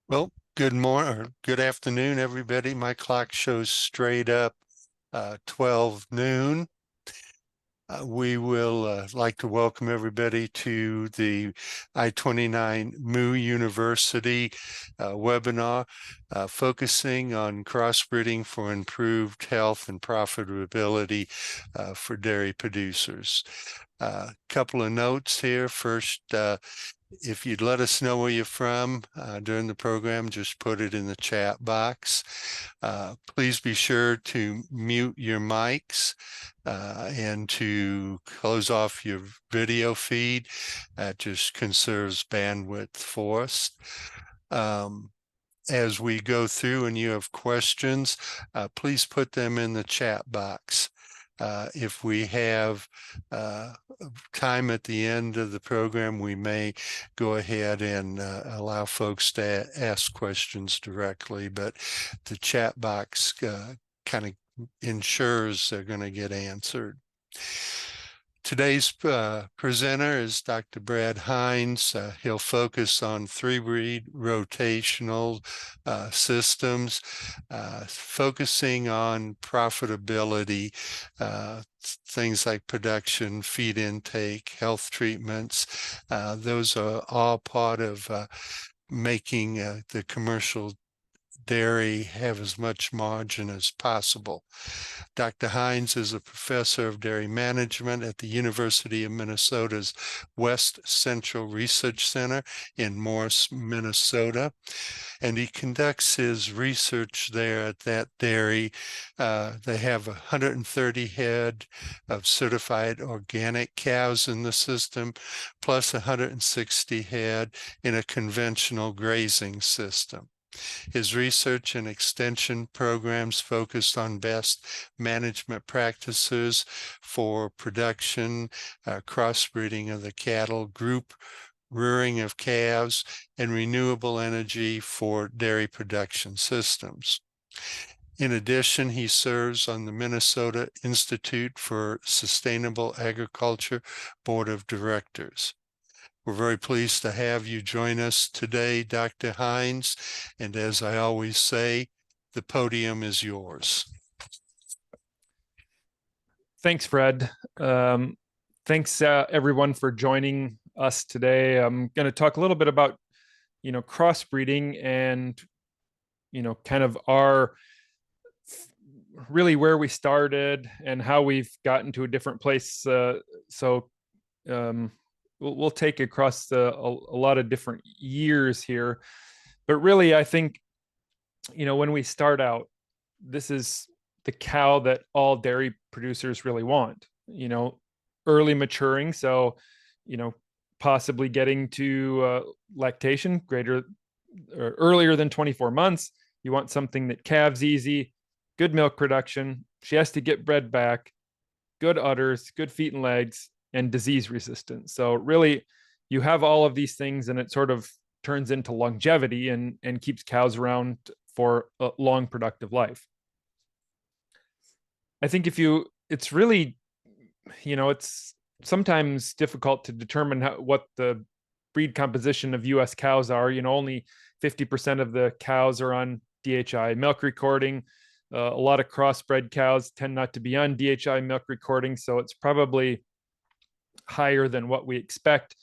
Well, good morning or good afternoon, everybody. My clock shows straight up 12 noon. We will like to welcome everybody to the I-29 Moo University webinar focusing on crossbreeding for improved health and profitability for dairy producers. A couple of notes here. First, if you'd let us know where you're from during the program, just put it in the chat box. Please be sure to mute your mics and to close off your video feed. That just conserves bandwidth for us. As we go through and you have questions, please put them in the chat box. If we have time at the end of the program, we may go ahead and allow folks to ask questions directly, but the chat box kind of ensures they're going to get answered. Today's presenter is Dr. Brad Heins. He'll focus on three-breed rotational systems, focusing on profitability, things like production, feed intake, health treatments. Those are all part of making the commercial dairy have as much margin as possible. Dr. Heins is a professor of dairy management at the University of Minnesota's West Central Research Center in Morris, Minnesota, and he conducts his research there at that dairy. They have 130 head of certified organic cows in the system, plus 160 head in a conventional grazing system. His research and extension programs focused on best management practices for production, crossbreeding of the cattle, group rearing of calves, and renewable energy for dairy production systems. In addition, he serves on the Minnesota Institute for Sustainable Agriculture Board of Directors. We're very pleased to have you join us today, Dr. Heins. And as I always say, the podium is yours. Thanks, Fred. Thanks, everyone, for joining us today. I'm going to talk a little bit about, crossbreeding and, kind of really where we started and how we've gotten to a different place. We'll take across a lot of different years here, but really, I think, when we start out, this is the cow that all dairy producers really want, early maturing. So, possibly getting to lactation greater or earlier than 24 months. You want something that calves easy, good milk production. She has to get bred back, good udders, good feet and legs, and disease resistance. So really, you have all of these things, and it sort of turns into longevity and keeps cows around for a long, productive life. I think it's really, it's sometimes difficult to determine what the breed composition of U.S. cows are. Only 50% of the cows are on DHI milk recording. A lot of crossbred cows tend not to be on DHI milk recording, so it's probably higher than what we expect.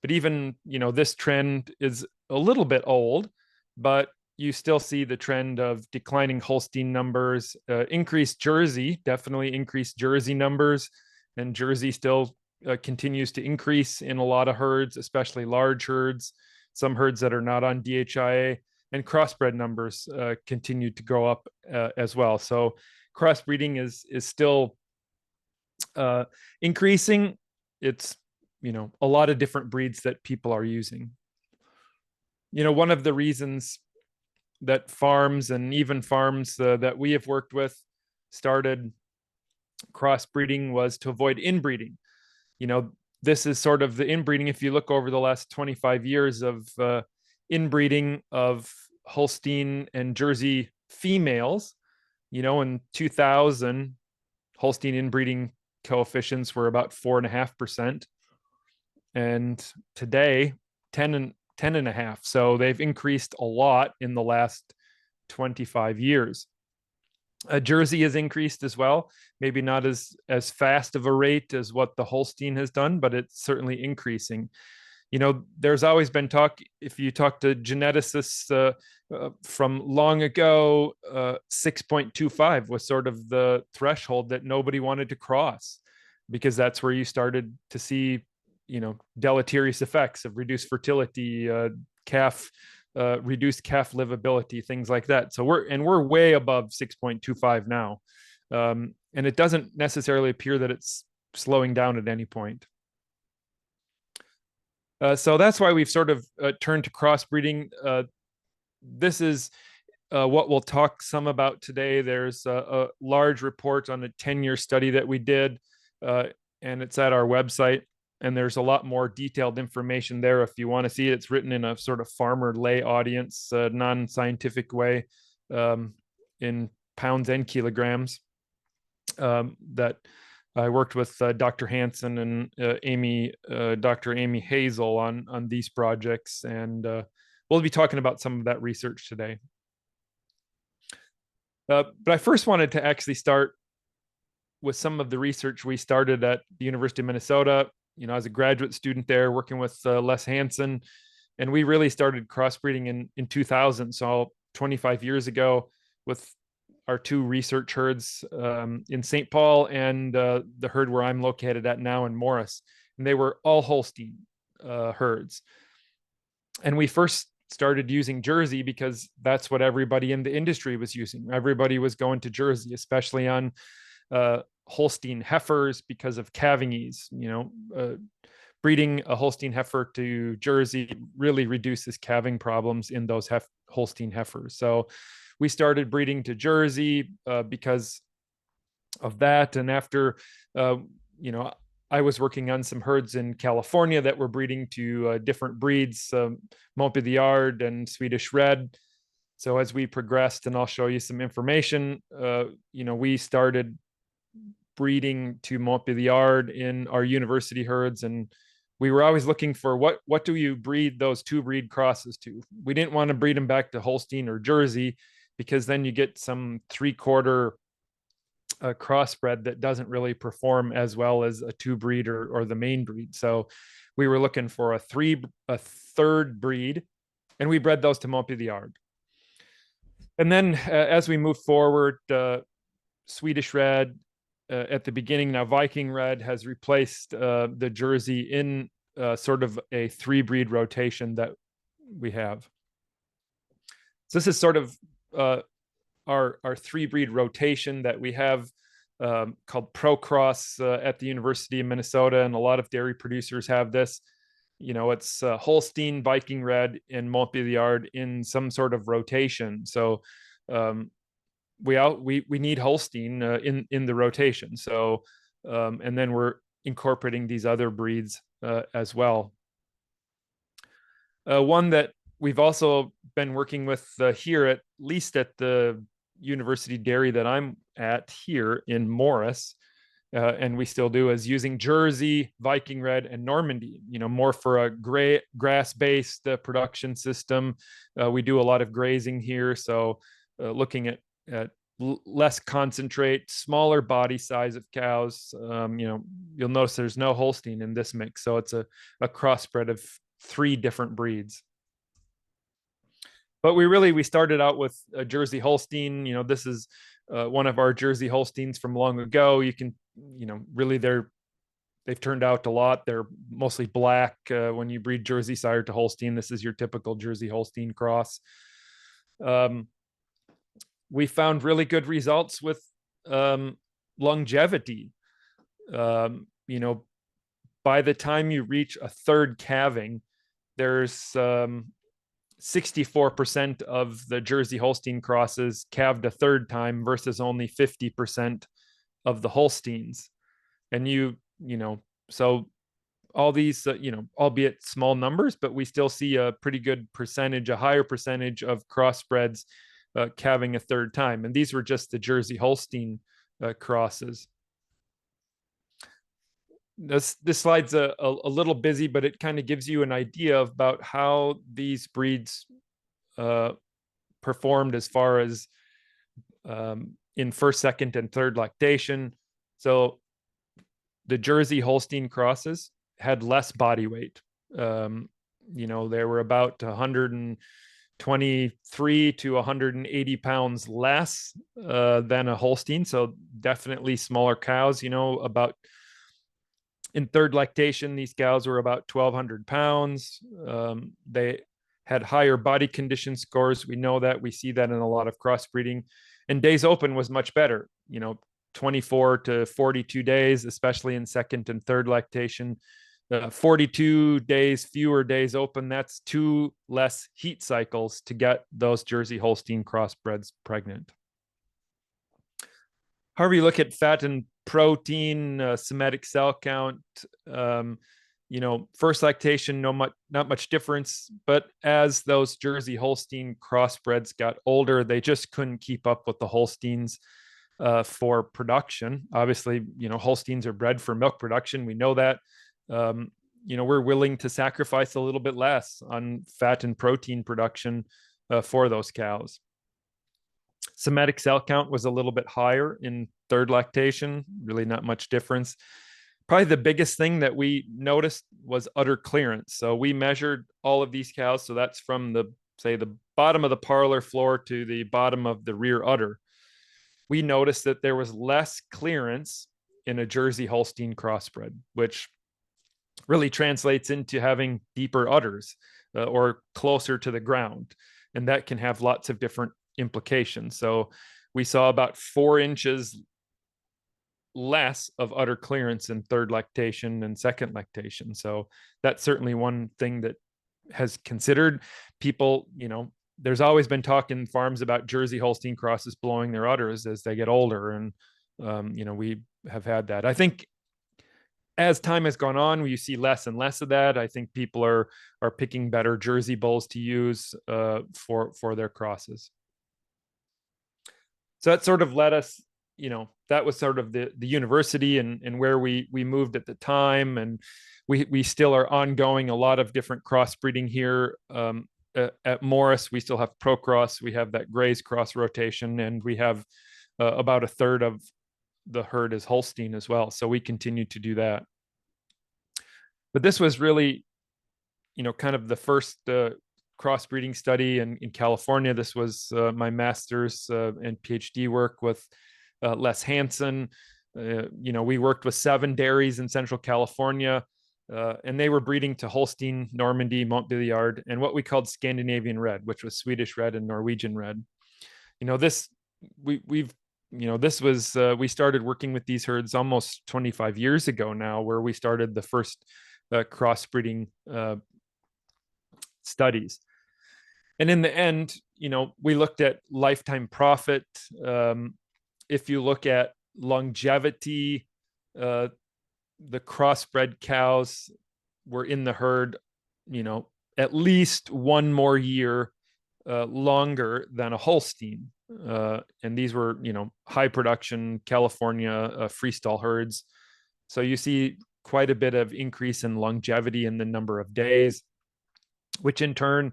But even, this trend is a little bit old, but you still see the trend of declining Holstein numbers, increased Jersey, definitely increased Jersey numbers, and Jersey still continues to increase in a lot of herds, especially large herds, some herds that are not on DHIA, and crossbred numbers continue to go up as well. So crossbreeding is still increasing. It's, a lot of different breeds that people are using. One of the reasons that farms and even farms that we have worked with started crossbreeding was to avoid inbreeding. This is sort of the inbreeding. If you look over the last 25 years of inbreeding of Holstein and Jersey females, in 2000, Holstein inbreeding coefficients were about 4.5%. And today, 10 10.5. So they've increased a lot in the last 25 years. Jersey has increased as well, maybe not as fast of a rate as what the Holstein has done, but it's certainly increasing. There's always been talk, if you talk to geneticists from long ago, 6.25 was sort of the threshold that nobody wanted to cross, because that's where you started to see, deleterious effects of reduced fertility, reduced calf livability, things like that. So we're way above 6.25 now. And it doesn't necessarily appear that it's slowing down at any point. So that's why we've sort of turned to crossbreeding. This is what we'll talk some about today. There's a large report on a 10-year study that we did, and it's at our website. And there's a lot more detailed information there if you want to see it. It's written in a sort of farmer lay audience, non-scientific way, in pounds and kilograms, that I worked with Dr. Hansen and Dr. Amy Hazel on these projects, and we'll be talking about some of that research today. But I first wanted to actually start with some of the research we started at the University of Minnesota. As a graduate student there, working with Les Hansen, and we really started crossbreeding in 2000, so 25 years ago, with our two research herds in St. Paul and the herd where I'm located at now in Morris. And they were all Holstein herds. And we first started using Jersey because that's what everybody in the industry was using. Everybody was going to Jersey, especially on Holstein heifers, because of calving ease. Breeding a Holstein heifer to Jersey really reduces calving problems in those Holstein heifers. So we started breeding to Jersey because of that. And after, I was working on some herds in California that were breeding to different breeds, Montpelliard and Swedish Red. So as we progressed, and I'll show you some information, we started breeding to Montpelliard in our university herds, and we were always looking for what do you breed those two breed crosses to. We didn't want to breed them back to Holstein or Jersey, because then you get some 3/4 crossbred that doesn't really perform as well as a two breed or the main breed. So we were looking for a third breed, and we bred those to Montpelliard. And then as we move forward, Swedish Red, at the beginning, now Viking Red has replaced the Jersey in sort of a 3-breed rotation that we have. So this is sort of our 3-breed rotation that we have, called Procross at the University of Minnesota, and a lot of dairy producers have this. It's Holstein, Viking Red, and Montpelliard in some sort of rotation. So we need Holstein in the rotation. So and then we're incorporating these other breeds as well. One that we've also been working with here, at least at the university dairy that I'm at here in Morris, and we still do, is using Jersey, Viking Red, and Normandy, more for a grass-based production system. We do a lot of grazing here, so looking at less concentrate, smaller body size of cows. You'll notice there's no Holstein in this mix, so it's a crossbred of 3 different breeds. But we started out with a Jersey Holstein. This is one of our Jersey Holsteins from long ago. You can, really they've turned out a lot. They're mostly black. When you breed Jersey sire to Holstein, this is your typical Jersey Holstein cross. We found really good results with longevity. By the time you reach a 3rd calving, there's 64% of the Jersey Holstein crosses calved a 3rd time versus only 50% of the Holsteins. And so all these, albeit small numbers, but we still see a pretty good percentage, a higher percentage of crossbreds calving a 3rd time. And these were just the Jersey Holstein crosses. this slide's a little busy, but it kind of gives you an idea about how these breeds performed as far as in first, second, and third lactation. So the Jersey Holstein crosses had less body weight. They were about 123 to 180 pounds less than a Holstein. So definitely smaller cows, about in third lactation, these cows were about 1,200 pounds. They had higher body condition scores. We know that. We see that in a lot of crossbreeding. And days open was much better, 24 to 42 days, especially in second and third lactation. 42 days, fewer days open. That's 2 less heat cycles to get those Jersey Holstein crossbreds pregnant. However you look at fat and protein, somatic cell count, first lactation, not much difference. But as those Jersey Holstein crossbreds got older, they just couldn't keep up with the Holsteins for production. Obviously, Holsteins are bred for milk production. We know that. We're willing to sacrifice a little bit less on fat and protein production for those cows. Somatic cell count was a little bit higher in third lactation, really not much difference. Probably the biggest thing that we noticed was udder clearance. So we measured all of these cows. So that's from the bottom of the parlor floor to the bottom of the rear udder. We noticed that there was less clearance in a Jersey Holstein crossbred, which really translates into having deeper udders or closer to the ground. And that can have lots of different implications. So we saw about 4 inches less of udder clearance in third lactation and second lactation. So that's certainly one thing that has considered. People, there's always been talk in farms about Jersey Holstein crosses blowing their udders as they get older. And, we have had that. I think as time has gone on, you see less and less of that. I think people are picking better Jersey bulls to use for their crosses. So that sort of led us, that was sort of the university and where we moved at the time. And we still are ongoing a lot of different crossbreeding here. At Morris, we still have Procross. We have that Gray's cross rotation, and we have about a third of the herd is Holstein as well. So we continue to do that. But this was really, kind of the first crossbreeding study in California. This was my master's and PhD work with Les Hansen. We worked with 7 dairies in Central California, and they were breeding to Holstein, Normandy, Montbéliard, and what we called Scandinavian Red, which was Swedish Red and Norwegian Red. We started working with these herds almost 25 years ago now, where we started the first crossbreeding studies. And in the end, we looked at lifetime profit. If you look at longevity, the crossbred cows were in the herd, at least 1 more year longer than a Holstein. And these were, high production California freestall herds. So you see quite a bit of increase in longevity in the number of days, which in turn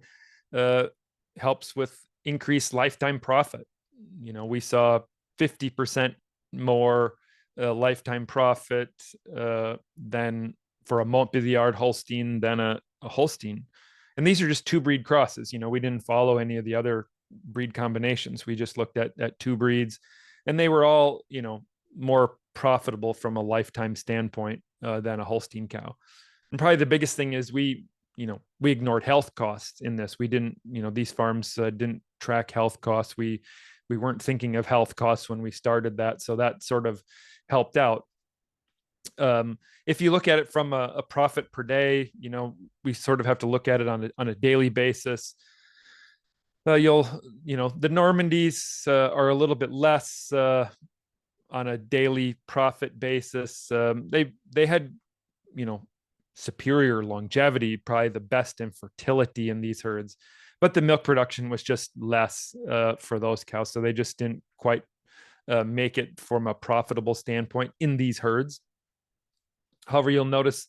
helps with increased lifetime profit. We saw 50% more lifetime profit than for a Montbéliard Holstein than a Holstein. And these are just 2 breed crosses. We didn't follow any of the other breed combinations. We just looked at 2 breeds, and they were all, more profitable from a lifetime standpoint than a Holstein cow. And probably the biggest thing is we ignored health costs in this. We didn't, these farms didn't track health costs. We weren't thinking of health costs when we started that. So that sort of helped out. If you look at it from a profit per day, we sort of have to look at it on a daily basis. The Normandies are a little bit less on a daily profit basis. They had, superior longevity, probably the best in fertility in these herds, but the milk production was just less for those cows. So they just didn't quite make it from a profitable standpoint in these herds. However, you'll notice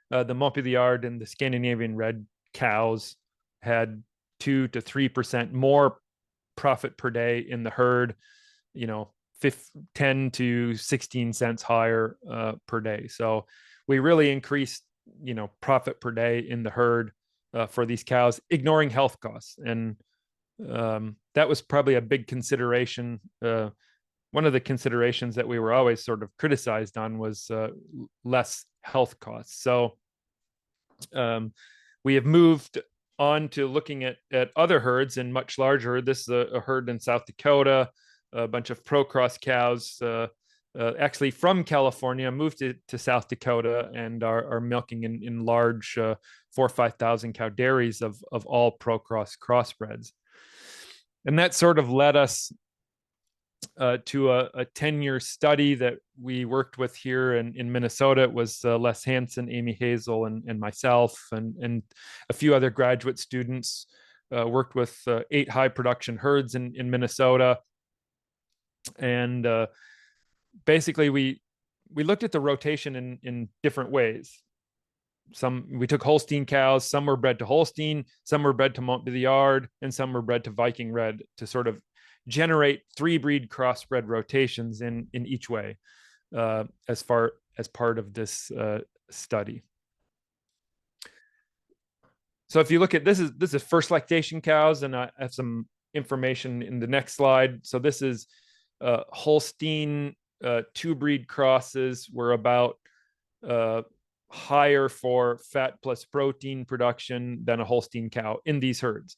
the Montpellier and the Scandinavian red cows had 2 to 3% more profit per day in the herd, 10 to 16 cents higher per day. So we really increased, profit per day in the herd for these cows, ignoring health costs. And that was probably a big consideration. One of the considerations that we were always sort of criticized on was less health costs. So we have moved on to looking at other herds and much larger. This is a herd in South Dakota, a bunch of pro-cross cows, actually from California, moved to South Dakota and are milking in large 4,000 or 5,000 cow dairies of all pro-cross crossbreds. And that sort of led us to a 10-year study that we worked with here in Minnesota. It was Les Hansen, Amy Hazel, and myself, and a few other graduate students worked with 8 high production herds in Minnesota. And basically, we looked at the rotation in different ways. We took Holstein cows, some were bred to Holstein, some were bred to Montbéliard, and some were bred to Viking Red to sort of generate 3 breed crossbred rotations in each way as part of this study. So if you look at this is first lactation cows, and I have some information in the next slide. So this is Holstein 2 breed crosses were about higher for fat plus protein production than a Holstein cow in these herds.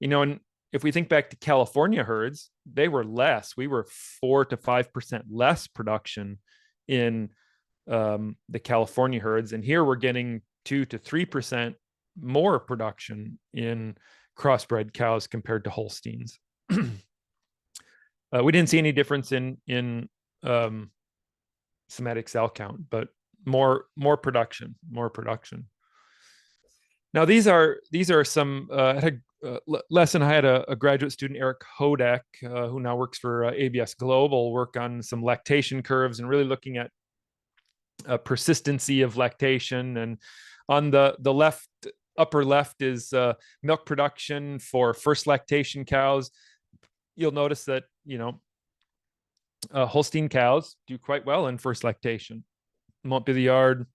And if we think back to California herds, they were less. We were 4 to 5% less production in the California herds. And here we're getting 2 to 3% more production in crossbred cows compared to Holsteins. We didn't see any difference in somatic cell count, but more production. Now these are some lesson. I had a graduate student, Eric Hodak, who now works for ABS Global, work on some lactation curves and really looking at persistency of lactation. And on the left, upper left is milk production for first lactation cows. You'll notice that Holstein cows do quite well in first lactation. Montbéliard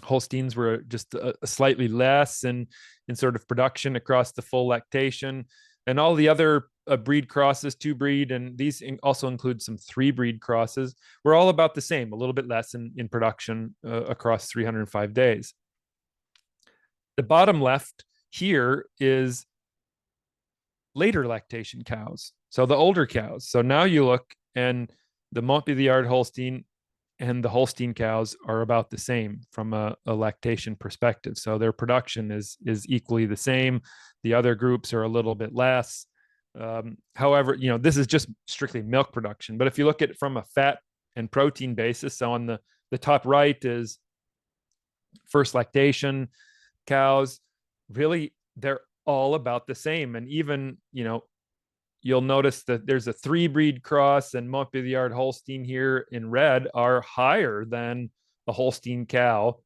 Holsteins were just slightly less in sort of production across the full lactation. And all the other breed crosses, 2 breed, and these also include some 3 breed crosses, were all about the same, a little bit less in production across 305 days. The bottom left here is later lactation cows, so the older cows. So now you look, and the Montbéliard Holstein and the Holstein cows are about the same from a lactation perspective. So their production is equally the same. The other groups are a little bit less. However, this is just strictly milk production. But if you look at it from a fat and protein basis, so on the top right is first lactation cows. Really, they're all about the same. And even, you'll notice that there's a 3 breed cross, and Montbéliard Holstein here in red are higher than a Holstein cow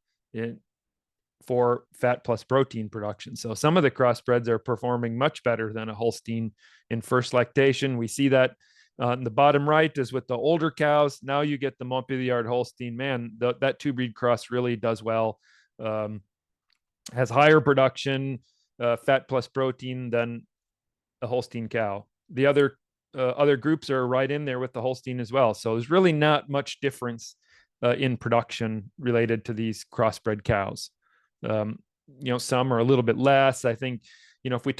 for fat plus protein production. So some of the crossbreds are performing much better than a Holstein in first lactation. We see that on the bottom right is with the older cows. Now you get the Montbéliard Holstein. Man, that 2 breed cross really does well. Has higher production, fat plus protein than a Holstein cow. The other groups are right in there with the Holstein as well. So there's really not much difference in production related to these crossbred cows. Some are a little bit less. I think, if we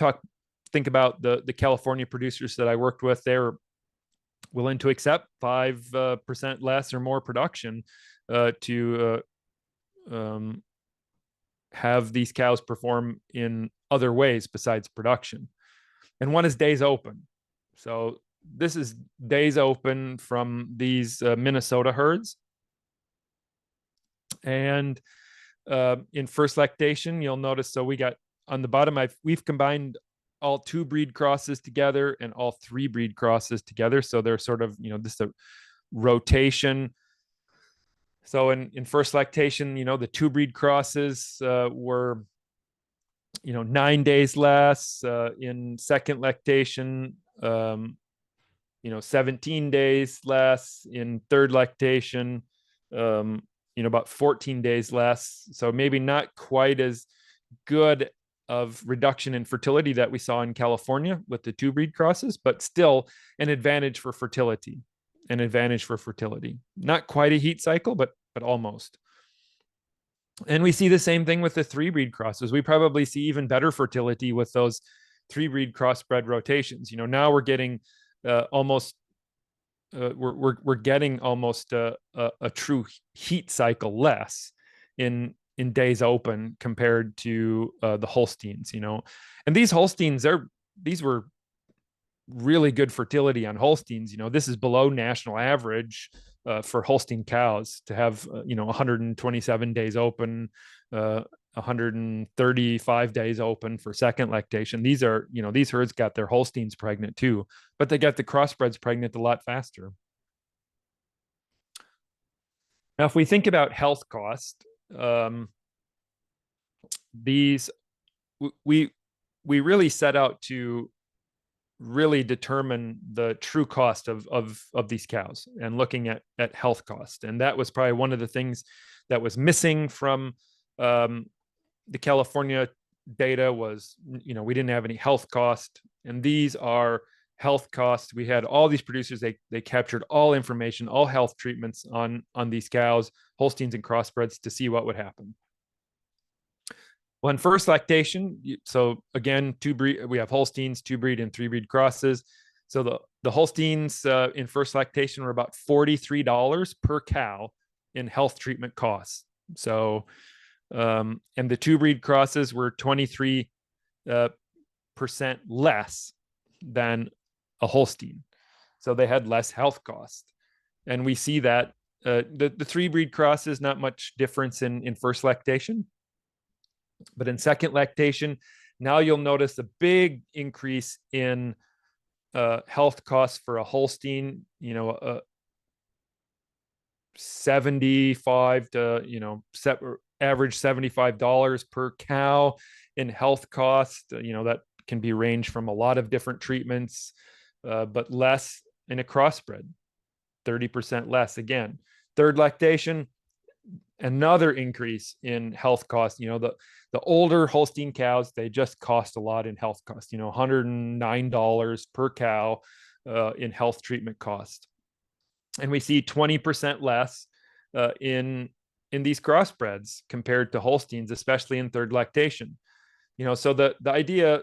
think about the California producers that I worked with, they're willing to accept 5% less or more production to have these cows perform in other ways besides production. And one is days open. So this is days open from these Minnesota herds. And in first lactation, you'll notice, so we got on the bottom, we've combined all 2 breed crosses together and all 3 breed crosses together. So they're sort of, this is a rotation. So in first lactation, the two breed crosses were 9 days less. In second lactation, 17 days less. In third lactation, about 14 days less. So maybe not quite as good of reduction in fertility that we saw in California with the two breed crosses, but still an advantage for fertility. Not quite a heat cycle, but almost. And we see the same thing with the three breed crosses. We probably see even better fertility with those three breed crossbred rotations. Now we're getting almost we're getting almost a true heat cycle less in days open compared to the Holsteins. And these Holsteins, these were really good fertility on Holsteins. This is below national average for Holstein cows to have 127 days open, 135 days open for second lactation. These herds got their Holsteins pregnant too, but they got the crossbreds pregnant a lot faster. Now, if we think about health cost, these we really set out to really determine the true cost of these cows and looking at health cost. And that was probably one of the things that was missing from the California data was, we didn't have any health cost. And these are health costs. We had all these producers, they captured all information, all health treatments on these cows, Holsteins and crossbreds, to see what would happen. Well, in first lactation, so again, we have Holsteins, two breed, and three breed crosses. So the Holsteins in first lactation were about $43 per cow in health treatment costs. So, and the two breed crosses were 23% less than a Holstein. So they had less health cost. And we see that the three breed crosses, not much difference in first lactation. But in second lactation, now you'll notice a big increase in health costs for a Holstein, 75 to, average $75 per cow in health cost. That can be range from a lot of different treatments, but less in a crossbred, 30% less again. Third lactation, another increase in health costs. The older Holstein cows, they just cost a lot in health costs, $109 per cow in health treatment cost. And we see 20% less in these crossbreds compared to Holsteins, especially in third lactation. So the idea,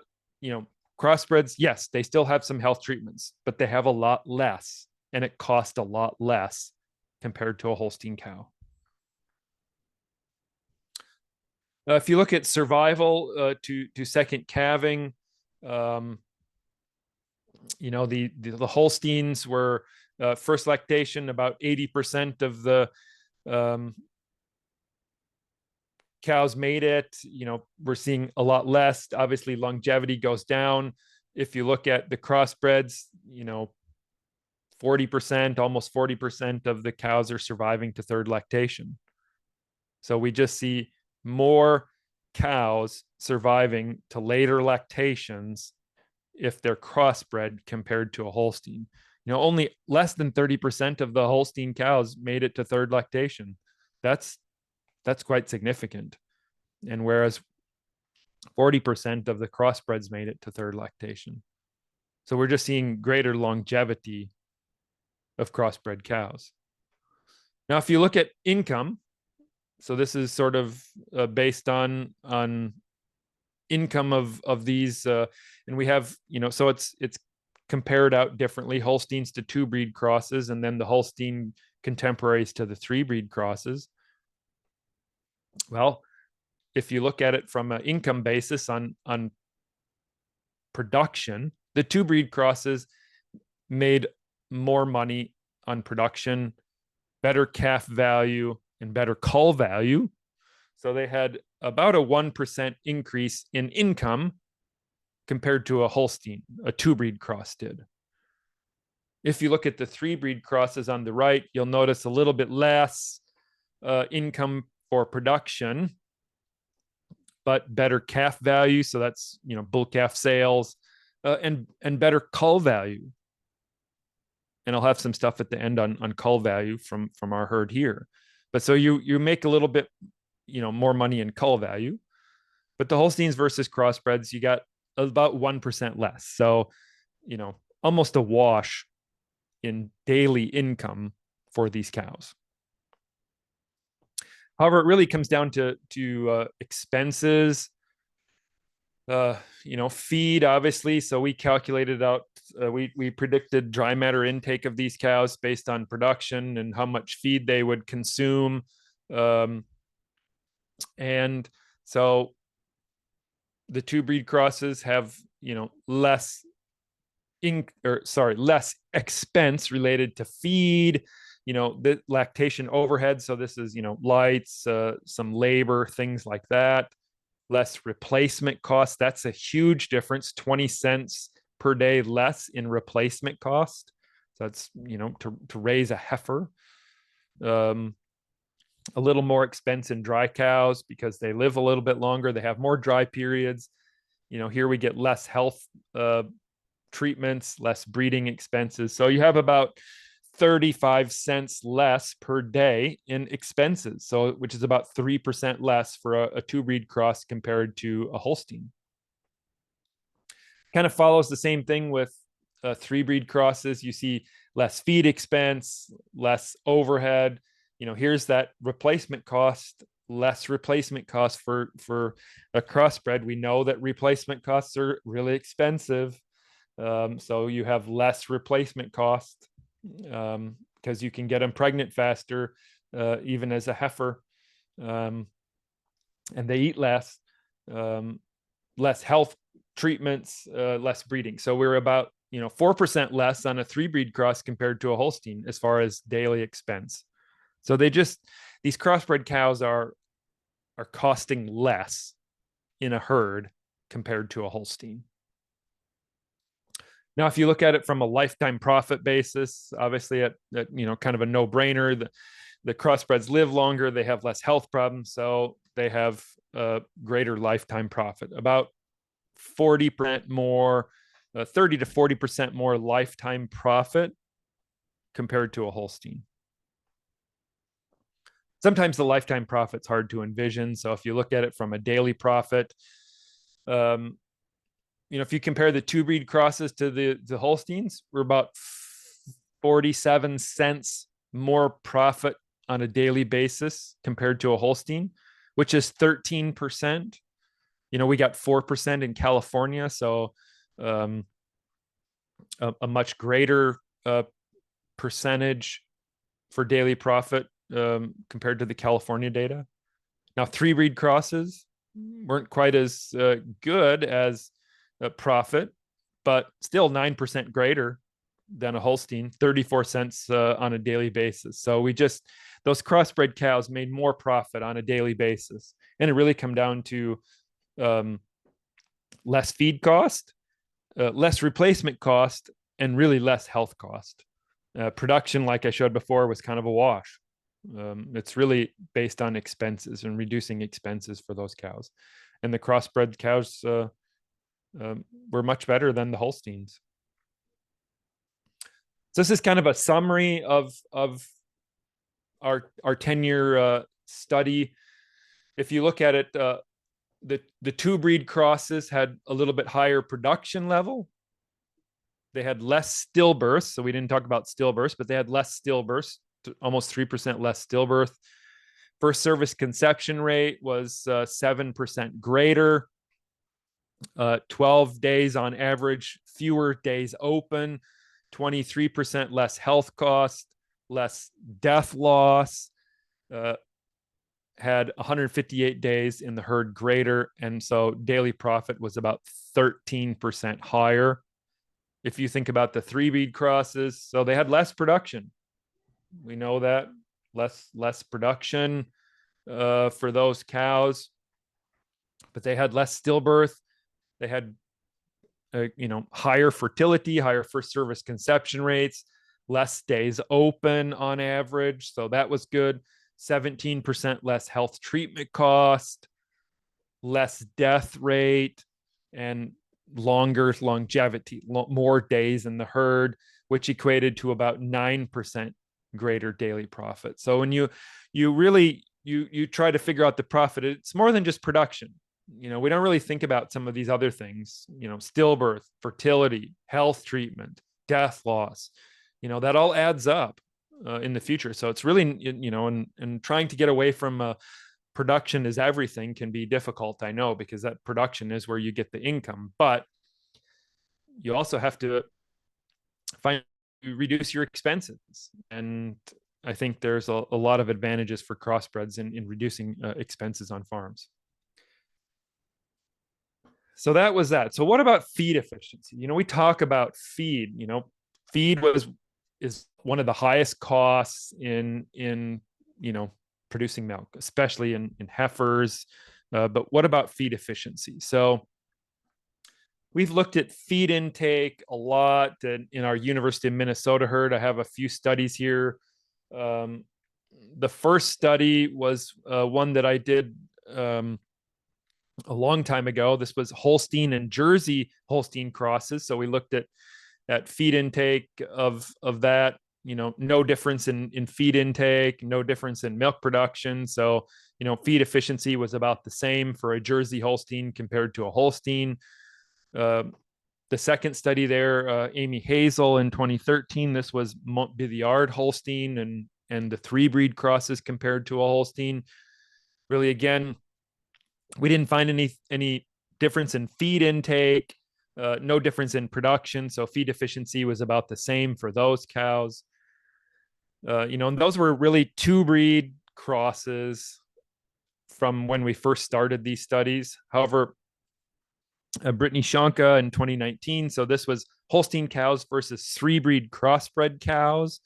crossbreds, yes, they still have some health treatments, but they have a lot less, and it costs a lot less compared to a Holstein cow. If you look at survival to second calving, the Holsteins were first lactation, about 80% of the cows made it. We're seeing a lot less. Obviously, longevity goes down. If you look at the crossbreds, 40%, almost 40% of the cows are surviving to third lactation. So we just see more cows surviving to later lactations if they're crossbred compared to a Holstein. Only less than 30% of the Holstein cows made it to third lactation. That's quite significant. And whereas 40% of the crossbreds made it to third lactation. So we're just seeing greater longevity of crossbred cows. Now, if you look at income, so this is sort of based on income of these, and we have, so it's compared out differently, Holsteins to two breed crosses, and then the Holstein contemporaries to the three breed crosses. Well, if you look at it from an income basis on production, the two breed crosses made more money on production, better calf value, and better cull value. So they had about a 1% increase in income compared to a Holstein, a two breed cross did. If you look at the three breed crosses on the right, you'll notice a little bit less income for production, but better calf value. So that's, bull calf sales, and better cull value. And I'll have some stuff at the end on cull value from our herd here. But so you make a little bit, more money in cull value. But the Holsteins versus crossbreds, you got about 1% less. So, almost a wash in daily income for these cows. However, it really comes down to expenses. Feed, obviously. So we calculated out, we predicted dry matter intake of these cows based on production and how much feed they would consume. And so the two breed crosses have, less expense related to feed, the lactation overhead. So this is, lights, some labor, things like that. Less replacement costs. That's a huge difference. 20 cents per day less in replacement cost. So that's, to raise a heifer. A little more expense in dry cows because they live a little bit longer. They have more dry periods. Here we get less health treatments, less breeding expenses. So you have about 35 cents less per day in expenses. So, which is about 3% less for a two breed cross compared to a Holstein. Kind of follows the same thing with three breed crosses. You see less feed expense, less overhead. Here's that replacement cost, less replacement cost for a crossbred. We know that replacement costs are really expensive. So you have less replacement cost because you can get them pregnant faster, even as a heifer, and they eat less, less health treatments, less breeding. So we're about 4% less on a three breed cross compared to a Holstein as far as daily expense. So these crossbred cows are costing less in a herd compared to a Holstein. Now, if you look at it from a lifetime profit basis, obviously at kind of a no-brainer. The crossbreds live longer, they have less health problems, so they have a greater lifetime profit. About 40% more, 30 to 40% more lifetime profit compared to a Holstein. Sometimes the lifetime profit's hard to envision. So if you look at it from a daily profit, if you compare the two breed crosses to the Holsteins, we're about 47 cents more profit on a daily basis compared to a Holstein, which is 13%. We got 4% in California, so a much greater percentage for daily profit compared to the California data. Now, three breed crosses weren't quite as good as profit, but still 9% greater than a Holstein, 34 cents on a daily basis. So those crossbred cows made more profit on a daily basis. And it really come down to less feed cost, less replacement cost, and really less health cost. Production, like I showed before, was kind of a wash. It's really based on expenses and reducing expenses for those cows. And the crossbred cows were much better than the Holsteins. So this is kind of a summary of our 10-year study. If you look at it, the two breed crosses had a little bit higher production level. They had less stillbirths. So we didn't talk about stillbirths, but they had less stillbirths, almost 3% less stillbirth. First service conception rate was 7% greater. 12 days on average, fewer days open, 23% less health cost, less death loss, had 158 days in the herd greater. And so daily profit was about 13% higher. If you think about the three breed crosses, so they had less production. We know that less production for those cows, but they had less stillbirth. They had, higher fertility, higher first service conception rates, less days open on average. So that was good. 17% less health treatment cost, less death rate, and longer longevity, more days in the herd, which equated to about 9% greater daily profit. So when you really try to figure out the profit, it's more than just production. We don't really think about some of these other things, stillbirth, fertility, health treatment, death loss, that all adds up in the future. So it's really, and trying to get away from production is everything can be difficult, I know, because that production is where you get the income, but you also have to reduce your expenses. And I think there's a lot of advantages for crossbreds in reducing expenses on farms. So that was that. So what about feed efficiency? We talk about feed. Feed is one of the highest costs in producing milk, especially in heifers. But what about feed efficiency? So we've looked at feed intake a lot in our University of Minnesota herd. I have a few studies here. The first study was one that I did a long time ago. This was Holstein and Jersey Holstein crosses. So we looked at feed intake of that, no difference in feed intake, no difference in milk production. So, feed efficiency was about the same for a Jersey Holstein compared to a Holstein. The second study there, Amy Hazel in 2013, this was Montbéliard Holstein and the 3-breed crosses compared to a Holstein. Really, again, we didn't find any difference in feed intake, no difference in production. So feed efficiency was about the same for those cows. And those were really 2-breed crosses from when we first started these studies. However, Brittany Shanka in 2019. So this was Holstein cows versus 3-breed crossbred cows.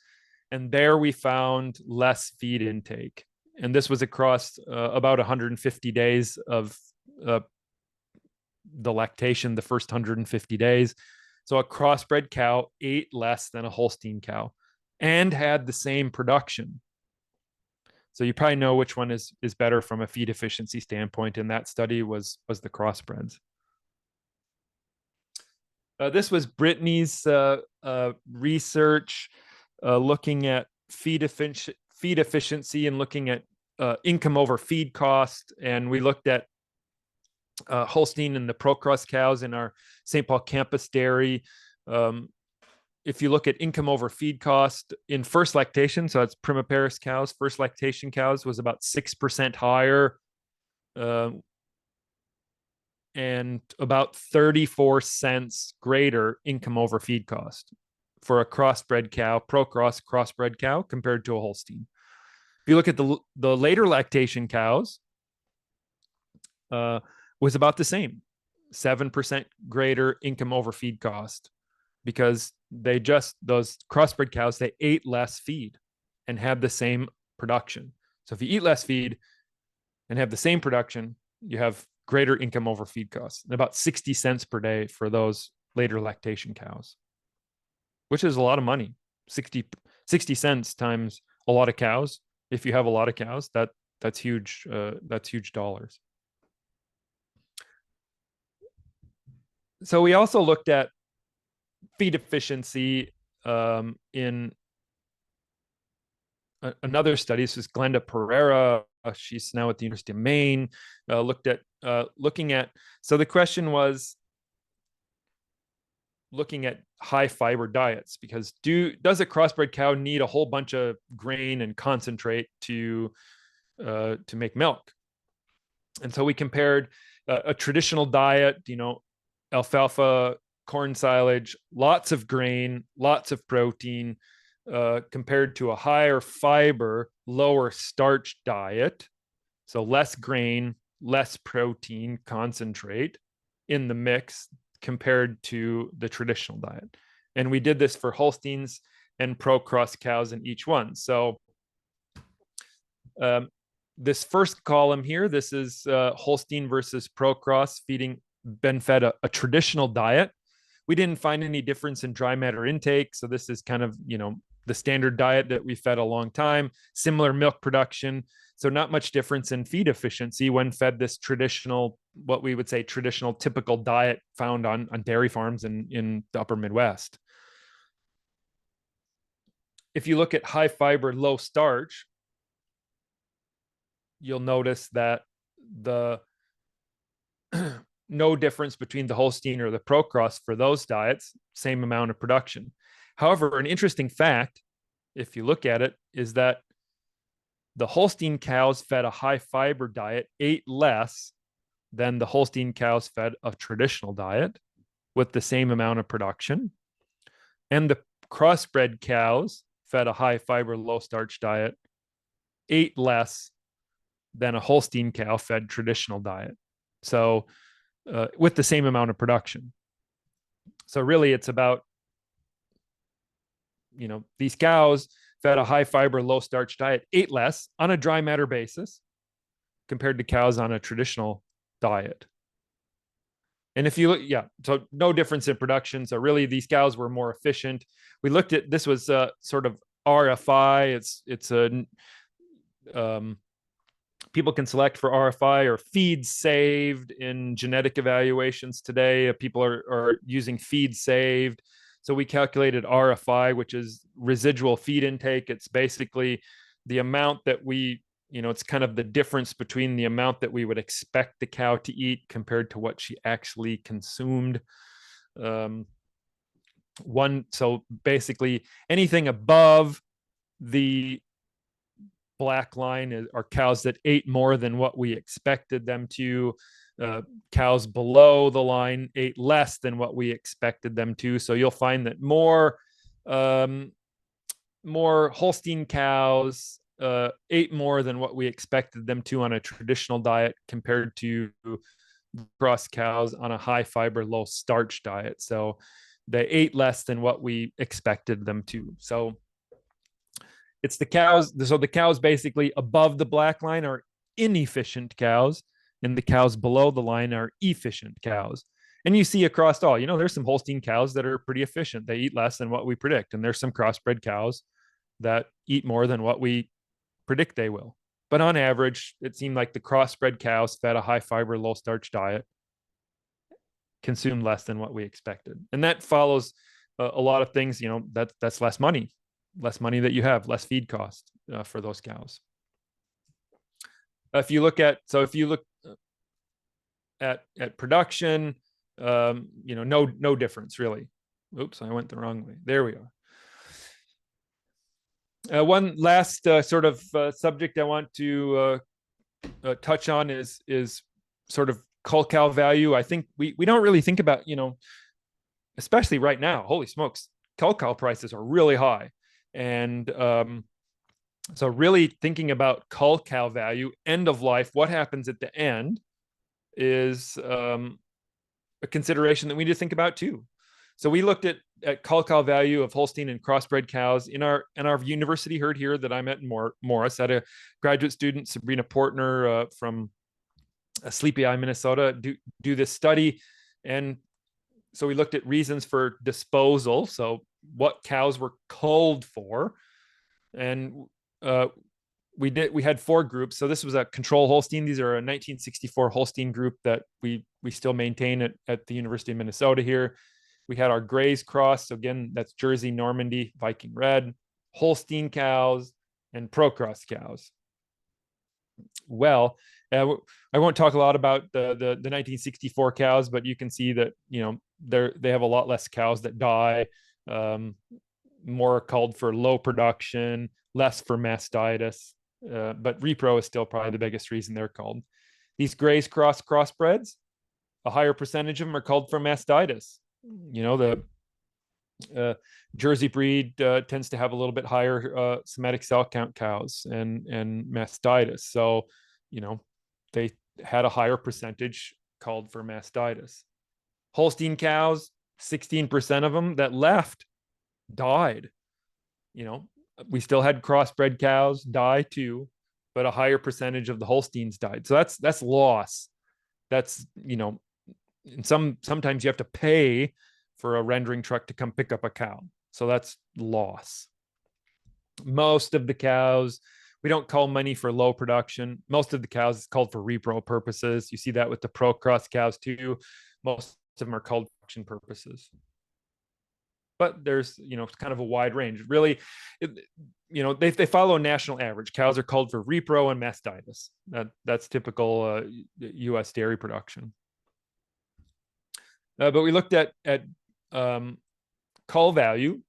And there we found less feed intake. And this was across about 150 days of the lactation, the first 150 days. So a crossbred cow ate less than a Holstein cow and had the same production. So you probably know which one is better from a feed efficiency standpoint. And that study was the crossbreds. This was Brittany's research looking at feed efficiency and looking at income over feed cost. And we looked at Holstein and the Procross cows in our St. Paul campus dairy. If you look at income over feed cost in first lactation, so that's primiparous cows, first lactation cows was about 6% higher and about 34 cents greater income over feed cost for a crossbred cow, Procross crossbred cow compared to a Holstein. If you look at the later lactation cows, was about the same, 7% greater income over feed cost, because those crossbred cows, they ate less feed and had the same production. So if you eat less feed and have the same production, you have greater income over feed costs, and about 60 cents per day for those later lactation cows, which is a lot of money. 60 cents times a lot of cows. If you have a lot of cows, that's huge. That's huge dollars. So we also looked at feed efficiency in another study. This is Glenda Pereira. She's now at the University of Maine. Looking at. So the question was looking at high fiber diets, because does a crossbred cow need a whole bunch of grain and concentrate to make milk? And so we compared a traditional diet, alfalfa, corn silage, lots of grain, lots of protein, compared to a higher fiber, lower starch diet. So less grain, less protein, concentrate in the mix compared to the traditional diet. And we did this for Holsteins and Procross cows in each one. So this first column here, this is Holstein versus Procross been fed a traditional diet. We didn't find any difference in dry matter intake. So this is kind of, the standard diet that we fed a long time, similar milk production. So not much difference in feed efficiency when fed this traditional, what we would say traditional typical diet found on dairy farms in the upper Midwest. If you look at high fiber, low starch, you'll notice that the no difference between the Holstein or the Procross for those diets, same amount of production. However, an interesting fact, if you look at it, is that the Holstein cows fed a high fiber diet ate less than the Holstein cows fed a traditional diet with the same amount of production. And the crossbred cows fed a high fiber, low starch diet ate less than a Holstein cow fed traditional diet. So with the same amount of production. So really it's about, these cows fed a high fiber, low starch diet, ate less on a dry matter basis compared to cows on a traditional diet. And if you look, so no difference in production. So really these cows were more efficient. We looked at, this was sort of RFI. It's a, people can select for RFI or feed saved in genetic evaluations today. People are using feed saved. So we calculated RFI, which is residual feed intake. It's basically the amount that we, it's kind of the difference between the amount that we would expect the cow to eat compared to what she actually consumed. So basically anything above the black line are cows that ate more than what we expected them to. Cows below the line ate less than what we expected them to. So you'll find that more Holstein cows ate more than what we expected them to on a traditional diet compared to cross cows on a high fiber, low starch diet. So they ate less than what we expected them to. So it's the cows. So the cows basically above the black line are inefficient cows, and the cows below the line are efficient cows. And you see across all, there's some Holstein cows that are pretty efficient. They eat less than what we predict. And there's some crossbred cows that eat more than what we predict they will. But on average, it seemed like the crossbred cows fed a high fiber, low starch diet consumed less than what we expected. And that follows a lot of things, that's less money that you have, less feed cost for those cows. If you look at production, no difference really. Oops, I went the wrong way. There we are. One last sort of subject I want to touch on is sort of cull cow value. I think we don't really think about, especially right now, holy smokes, cull cow prices are really high. And so really thinking about cull cow value, end of life, what happens at the end is a consideration that we need to think about too. So we looked at cull cow value of Holstein and crossbred cows in our university herd here that I'm at in Morris. Had a graduate student, Sabrina Portner from Sleepy Eye, Minnesota, do this study. And so we looked at reasons for disposal. So what cows were culled for. And we had 4 groups. So this was a control Holstein. These are a 1964 Holstein group that we still maintain at the University of Minnesota here. We had our Grays cross. So again, that's Jersey, Normandy, Viking Red, Holstein cows, and Procross cows. Well, I won't talk a lot about the 1964 cows, but you can see that, they have a lot less cows that die, more called for low production, less for mastitis, but repro is still probably the biggest reason they're called. These Grays crossbreds, a higher percentage of them are called for mastitis. The Jersey breed tends to have a little bit higher somatic cell count cows and mastitis. So, they had a higher percentage called for mastitis. Holstein cows, 16% of them that left died. We still had crossbred cows die too, but a higher percentage of the Holsteins died. So that's loss. That's, and sometimes you have to pay for a rendering truck to come pick up a cow. So that's loss. Most of the cows, we don't call money for low production. Most of the cows is called for repro purposes. You see that with the pro cross cows too. Most of them are called for production purposes. But there's, kind of a wide range. Really, they follow a national average. Cows are called for repro and mastitis. That's typical U.S. dairy production. But we looked at cull value.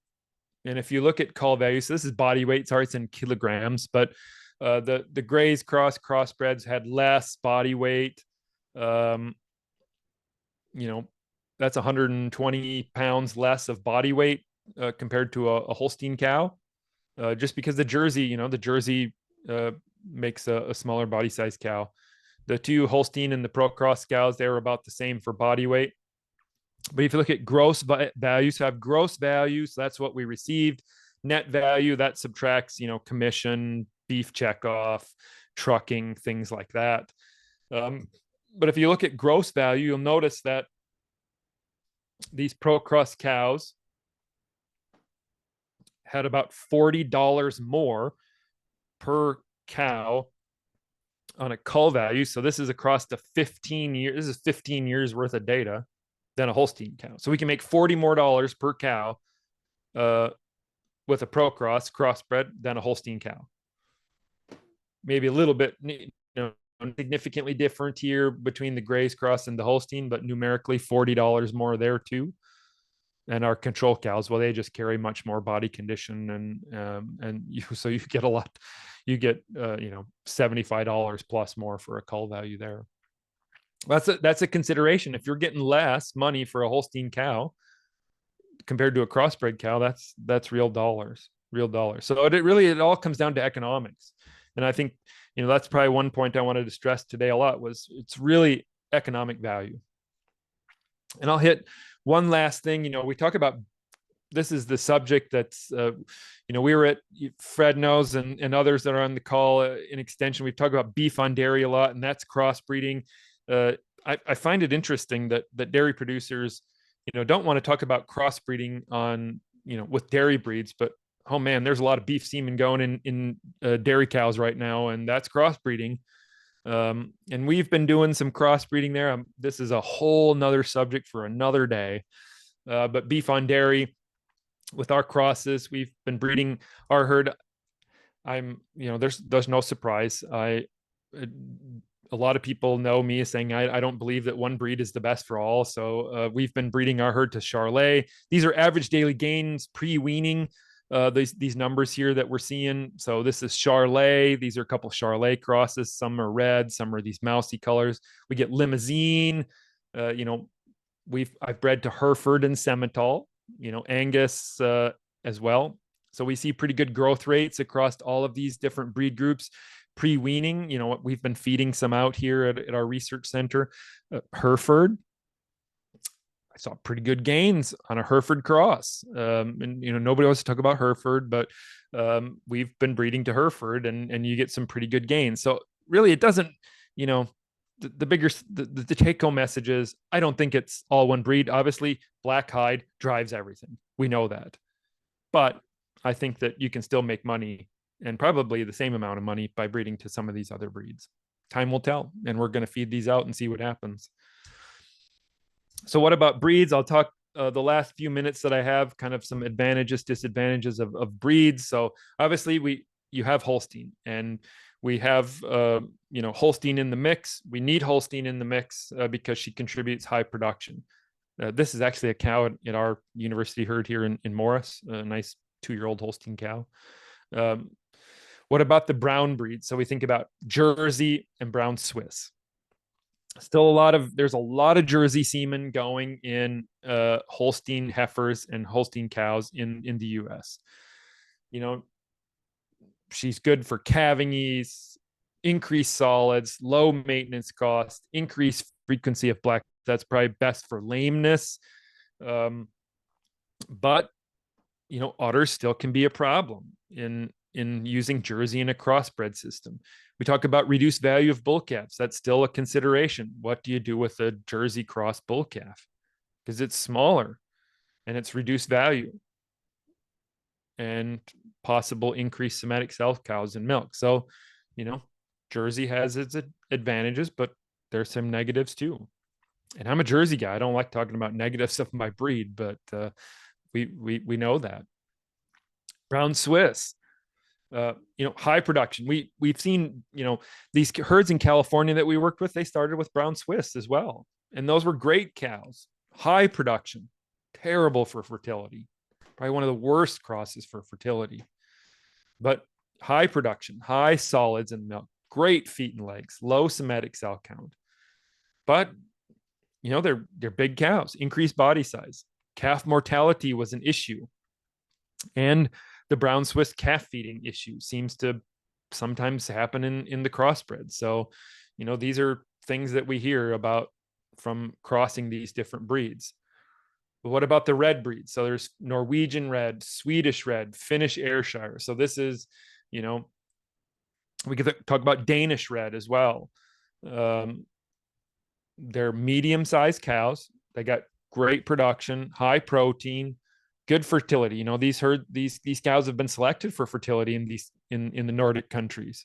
And if you look at cull value, so this is body weight, sorry, it's in kilograms, but the grays crossbreds had less body weight. That's 120 pounds less of body weight compared to a Holstein cow, just because the Jersey makes a smaller body size cow. The two Holstein and the Pro Cross cows, they were about the same for body weight. But if you look at gross values, have gross values, that's what we received. Net value, that subtracts, commission, beef checkoff, trucking, things like that. But if you look at gross value, you'll notice that these Pro Cross cows had about $40 more per cow on a cull value. So this is across the 15 years. This is 15 years worth of data than a Holstein cow. So we can make $40 more per cow with a Pro Cross crossbred than a Holstein cow. Maybe a little bit, significantly different here between the Grays Cross and the Holstein, but numerically $40 more there too. And our control cows, well, they just carry much more body condition, so you get a lot. You get $75 plus more for a cull value there. That's a consideration. If you're getting less money for a Holstein cow compared to a crossbred cow, that's real dollars. So it all comes down to economics. And I think, that's probably one point I wanted to stress today a lot was it's really economic value. And I'll hit one last thing. We talk about, this is the subject that's, we were at, Fred knows, and others that are on the call in extension, we've talked about beef on dairy a lot, and that's crossbreeding. I find it interesting that dairy producers, don't want to talk about crossbreeding on, with dairy breeds, but oh man, there's a lot of beef semen going in dairy cows right now, and that's crossbreeding. And we've been doing some crossbreeding there. This is a whole nother subject for another day. But beef on dairy with our crosses, we've been breeding our herd. There's no surprise. A lot of people know me as saying I don't believe that one breed is the best for all. So we've been breeding our herd to Charolais. These are average daily gains pre-weaning. These numbers here that we're seeing. So this is Charolais. These are a couple of Charolais crosses. Some are red, some are these mousy colors. We get Limousine. I've bred to Hereford and Simmental. Angus as well. So we see pretty good growth rates across all of these different breed groups. Pre-weaning, we've been feeding some out here at our research center. Hereford, I saw pretty good gains on a Hereford cross. And nobody wants to talk about Hereford, but we've been breeding to Hereford, and you get some pretty good gains. So really, it doesn't, the take-home message is I don't think it's all one breed. Obviously, black hide drives everything. We know that, but I think that you can still make money, and probably the same amount of money, by breeding to some of these other breeds. Time will tell, and we're going to feed these out and see what happens. So what about breeds? I'll talk the last few minutes that I have, kind of some advantages, disadvantages of breeds. So obviously you have Holstein, and we have Holstein in the mix. We need Holstein in the mix because she contributes high production. This is actually a cow at our university herd here in Morris, a nice 2-year-old Holstein cow. What about the brown breeds? So we think about Jersey and brown Swiss. There's a lot of Jersey semen going in Holstein heifers and Holstein cows in the US. She's good for calving ease, increased solids, low maintenance cost, increased frequency of black. That's probably best for lameness. But udders still can be a problem in using Jersey in a crossbred system. We talk about reduced value of bull calves. That's still a consideration. What do you do with a Jersey cross bull calf? Because it's smaller and it's reduced value. And possible increased somatic cell cows in milk. So, Jersey has its advantages, but there's some negatives too. And I'm a Jersey guy. I don't like talking about negatives of my breed, but we know that. Brown Swiss, high production. We've seen, these herds in California that we worked with, they started with Brown Swiss as well. And those were great cows, high production, terrible for fertility. Probably one of the worst crosses for fertility, but high production, high solids in milk, great feet and legs, low somatic cell count. But, they're big cows, increased body size. Calf mortality was an issue. And the Brown Swiss calf feeding issue seems to sometimes happen in the crossbreds. So, these are things that we hear about from crossing these different breeds. But what about the red breeds? So there's Norwegian red, Swedish red, Finnish Ayrshire. So this is, we could talk about Danish red as well. They're medium-sized cows. They got great production, high protein, good fertility. These cows have been selected for fertility in the Nordic countries.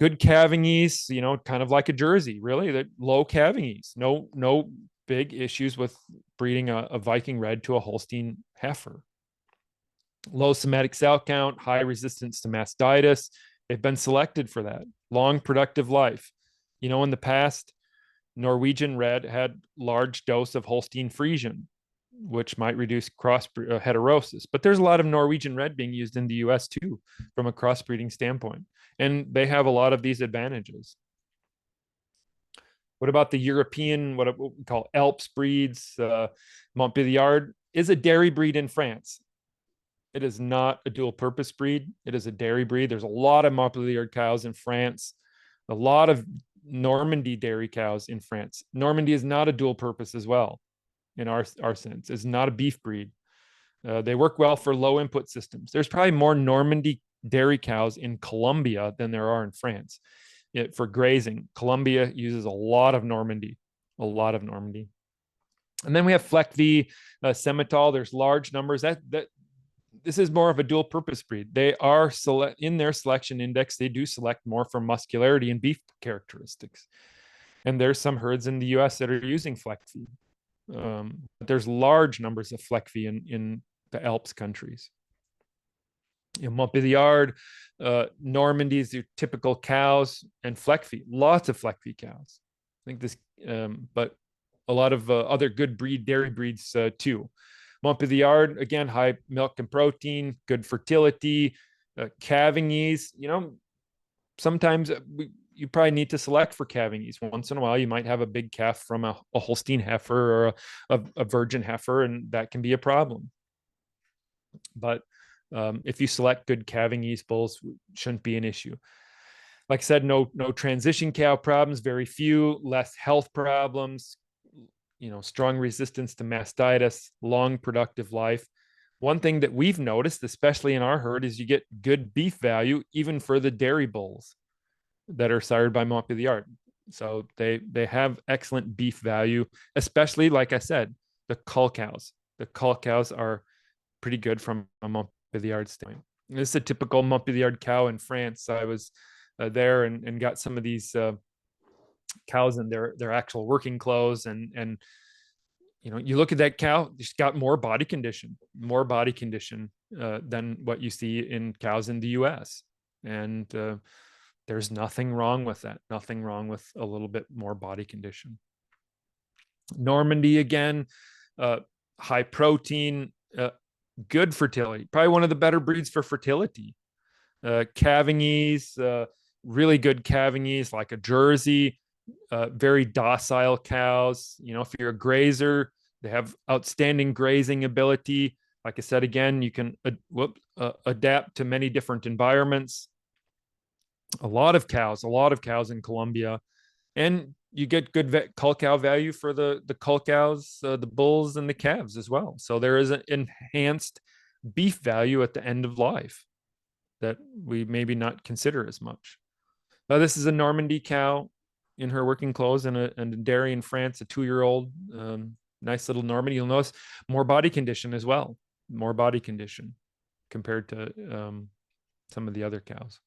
Good calving ease, kind of like a Jersey, really. That low calving ease, no big issues with breeding a Viking red to a Holstein heifer. Low somatic cell count, high resistance to mastitis. They've been selected for that. Long productive life. In the past, Norwegian red had large dose of Holstein Friesian, which might reduce heterosis. But there's a lot of Norwegian red being used in the US too, from a crossbreeding standpoint. And they have a lot of these advantages. What about the European, what we call Alps breeds? Montbéliard is a dairy breed in France. It is not a dual purpose breed. It is a dairy breed. There's a lot of Montbéliard cows in France, a lot of Normandy dairy cows in France. Normandy is not a dual purpose as well, in our sense. It's not a beef breed. They work well for low input systems. There's probably more Normandy dairy cows in Colombia than there are in France. For grazing, Colombia uses a lot of Normandy. And then we have Fleck V, Simmental. There's large numbers. This is more of a dual purpose breed. They are in their selection index. They do select more for muscularity and beef characteristics. And there's some herds in the US that are using Fleck V. But there's large numbers of Fleck V in the Alps countries. Montbéliard, Normandy's your typical cows, and Fleck V, lots of Fleck V cows. I think this, but a lot of other good dairy breeds too. Montbéliard, again, high milk and protein, good fertility, calving ease. Sometimes you probably need to select for calving ease. Once in a while, you might have a big calf from a Holstein heifer or a virgin heifer, and that can be a problem. But if you select good calving ease bulls, shouldn't be an issue. Like I said, no transition cow problems, very few, less health problems, strong resistance to mastitis, long productive life. One thing that we've noticed, especially in our herd, is you get good beef value even for the dairy bulls that are sired by Montbéliard. So they have excellent beef value, especially, like I said, the cull cows. The cull cows are pretty good from a Montbéliard standpoint. This is a typical Montbéliard cow in France. I was there and got some of these cows in their actual working clothes, and you look at that cow, she's got more body condition than what you see in cows in the US. And there's nothing wrong with that. Nothing wrong with a little bit more body condition. Normandy, again, high protein, good fertility, probably one of the better breeds for fertility. Calving ease, really good calving ease, like a Jersey. Very docile cows. If you're a grazer, they have outstanding grazing ability. Like I said, again, you can adapt to many different environments. A lot of cows in Colombia, and you get good cull cow value for the cull cows, the bulls and the calves as well. So there is an enhanced beef value at the end of life that we maybe not consider as much. Now, this is a Normandy cow in her working clothes and a dairy in France, a 2-year-old, nice little Normandy. You'll notice more body condition as well, more body condition. compared to some of the other cows.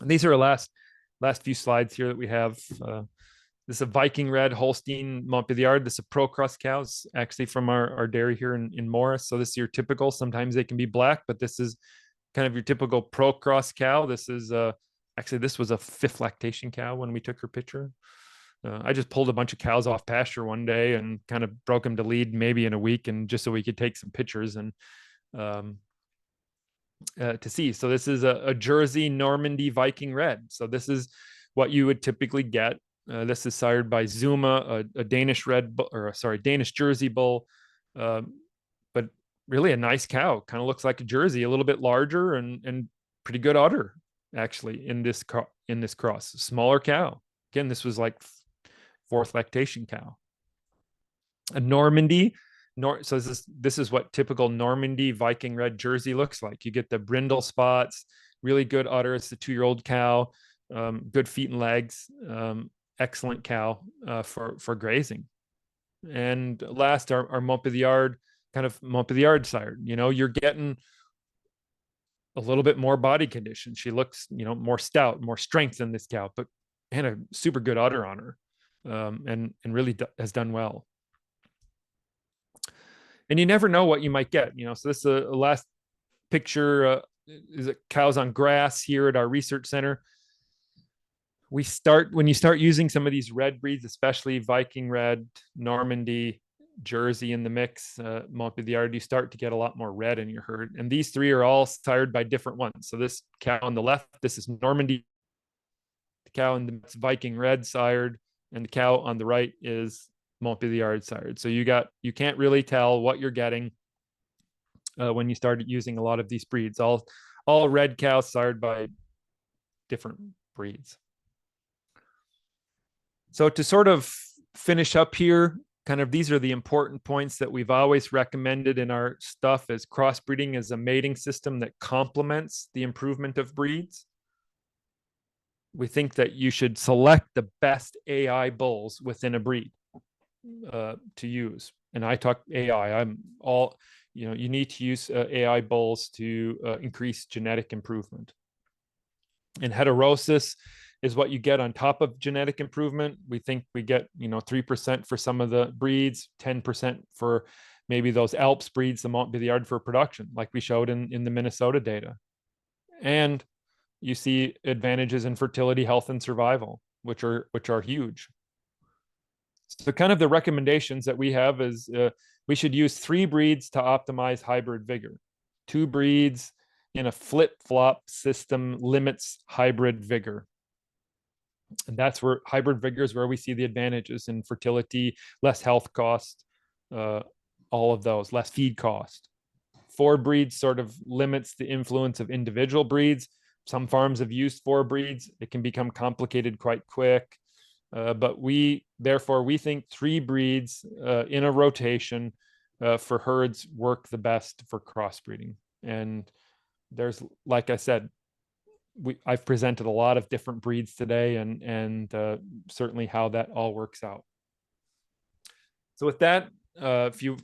And these are our last few slides here that we have. This is a Viking Red Holstein Montpellier. This is a pro cross cows, actually from our dairy here in Morris. So this is your typical. Sometimes they can be black, but this is kind of your typical pro cross cow. This is actually this was a 5th lactation cow when we took her picture. I just pulled a bunch of cows off pasture one day and kind of broke them to lead maybe in a week, and just so we could take some pictures and to see. So this is a Jersey Normandy Viking Red. So this is what you would typically get. This is sired by Zuma, a Danish red bull, or sorry, Danish Jersey bull, but really a nice cow. Kind of looks like a Jersey, a little bit larger and pretty good udder actually in this cross. Smaller cow. Again, this was like 4th lactation cow. A Normandy. So this is what typical Normandy Viking Red Jersey looks like. You get the brindle spots, really good udder. It's the 2-year-old cow, good feet and legs, excellent cow for grazing. And last, our Montpellier, kind of Montpellier sired. You're getting a little bit more body condition. She looks, more stout, more strength in this cow, but and a super good udder on her, and really has done well. And you never know what you might get. So this is a last picture. Is it cows on grass here at our research center? When you start using some of these red breeds, especially Viking Red, Normandy, Jersey in the mix, Montpellier, you start to get a lot more red in your herd. And these 3 are all sired by different ones. So this cow on the left, this is Normandy. The cow in the Viking Red sired, and the cow on the right is Montpellier sired. So you can't really tell what you're getting when you start using a lot of these breeds. All red cows sired by different breeds. So to sort of finish up here, kind of these are the important points that we've always recommended in our stuff, as crossbreeding is a mating system that complements the improvement of breeds. We think that you should select the best AI bulls within a breed to use. And I talk AI, you need to use AI bulls to increase genetic improvement. And heterosis is what you get on top of genetic improvement. We think we get 3% for some of the breeds, 10% for maybe those Alps breeds, the Montpellier, for production, like we showed in the Minnesota data. And you see advantages in fertility, health, and survival, which are huge. So kind of the recommendations that we have is we should use 3 breeds to optimize hybrid vigor. 2 breeds in a flip-flop system limits hybrid vigor. And that's where hybrid vigor is where we see the advantages in fertility, less health cost, all of those, less feed cost. 4 breeds sort of limits the influence of individual breeds. Some farms have used 4 breeds. It can become complicated quite quick. But we think 3 breeds in a rotation for herds work the best for crossbreeding. And there's, like I said, I've presented a lot of different breeds today, and certainly how that all works out. So with that, if you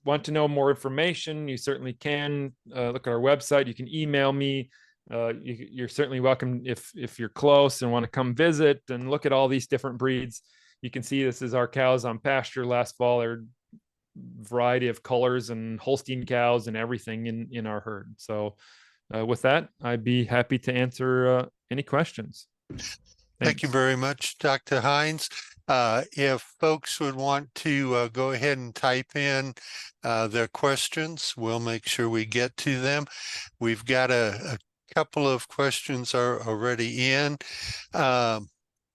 want to know more information, you certainly can look at our website. You can email me. You're certainly welcome if you're close and want to come visit and look at all these different breeds. You can see this is our cows on pasture last fall. They're variety of colors and Holstein cows and everything in our herd. So with that, I'd be happy to answer any questions. Thank you very much, Dr. Heins. If folks would want to go ahead and type in their questions, we'll make sure we get to them. We've got a couple of questions are already in.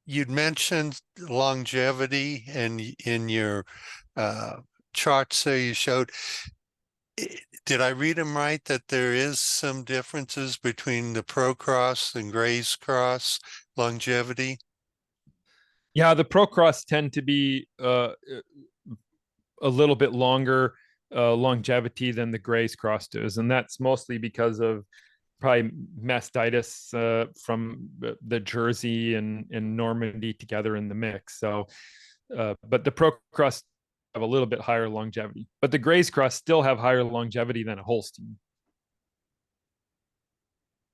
You'd mentioned longevity, and in your charts there you showed, did I read them right, that there is some differences between the Pro Cross and Grays Cross longevity? Yeah, the Pro Cross tend to be a little bit longer longevity than the Grays Cross does, and that's mostly because of probably mastitis from the Jersey and Normandy together in the mix. So, but the Pro Cross have a little bit higher longevity, but the Grays Cross still have higher longevity than a Holstein.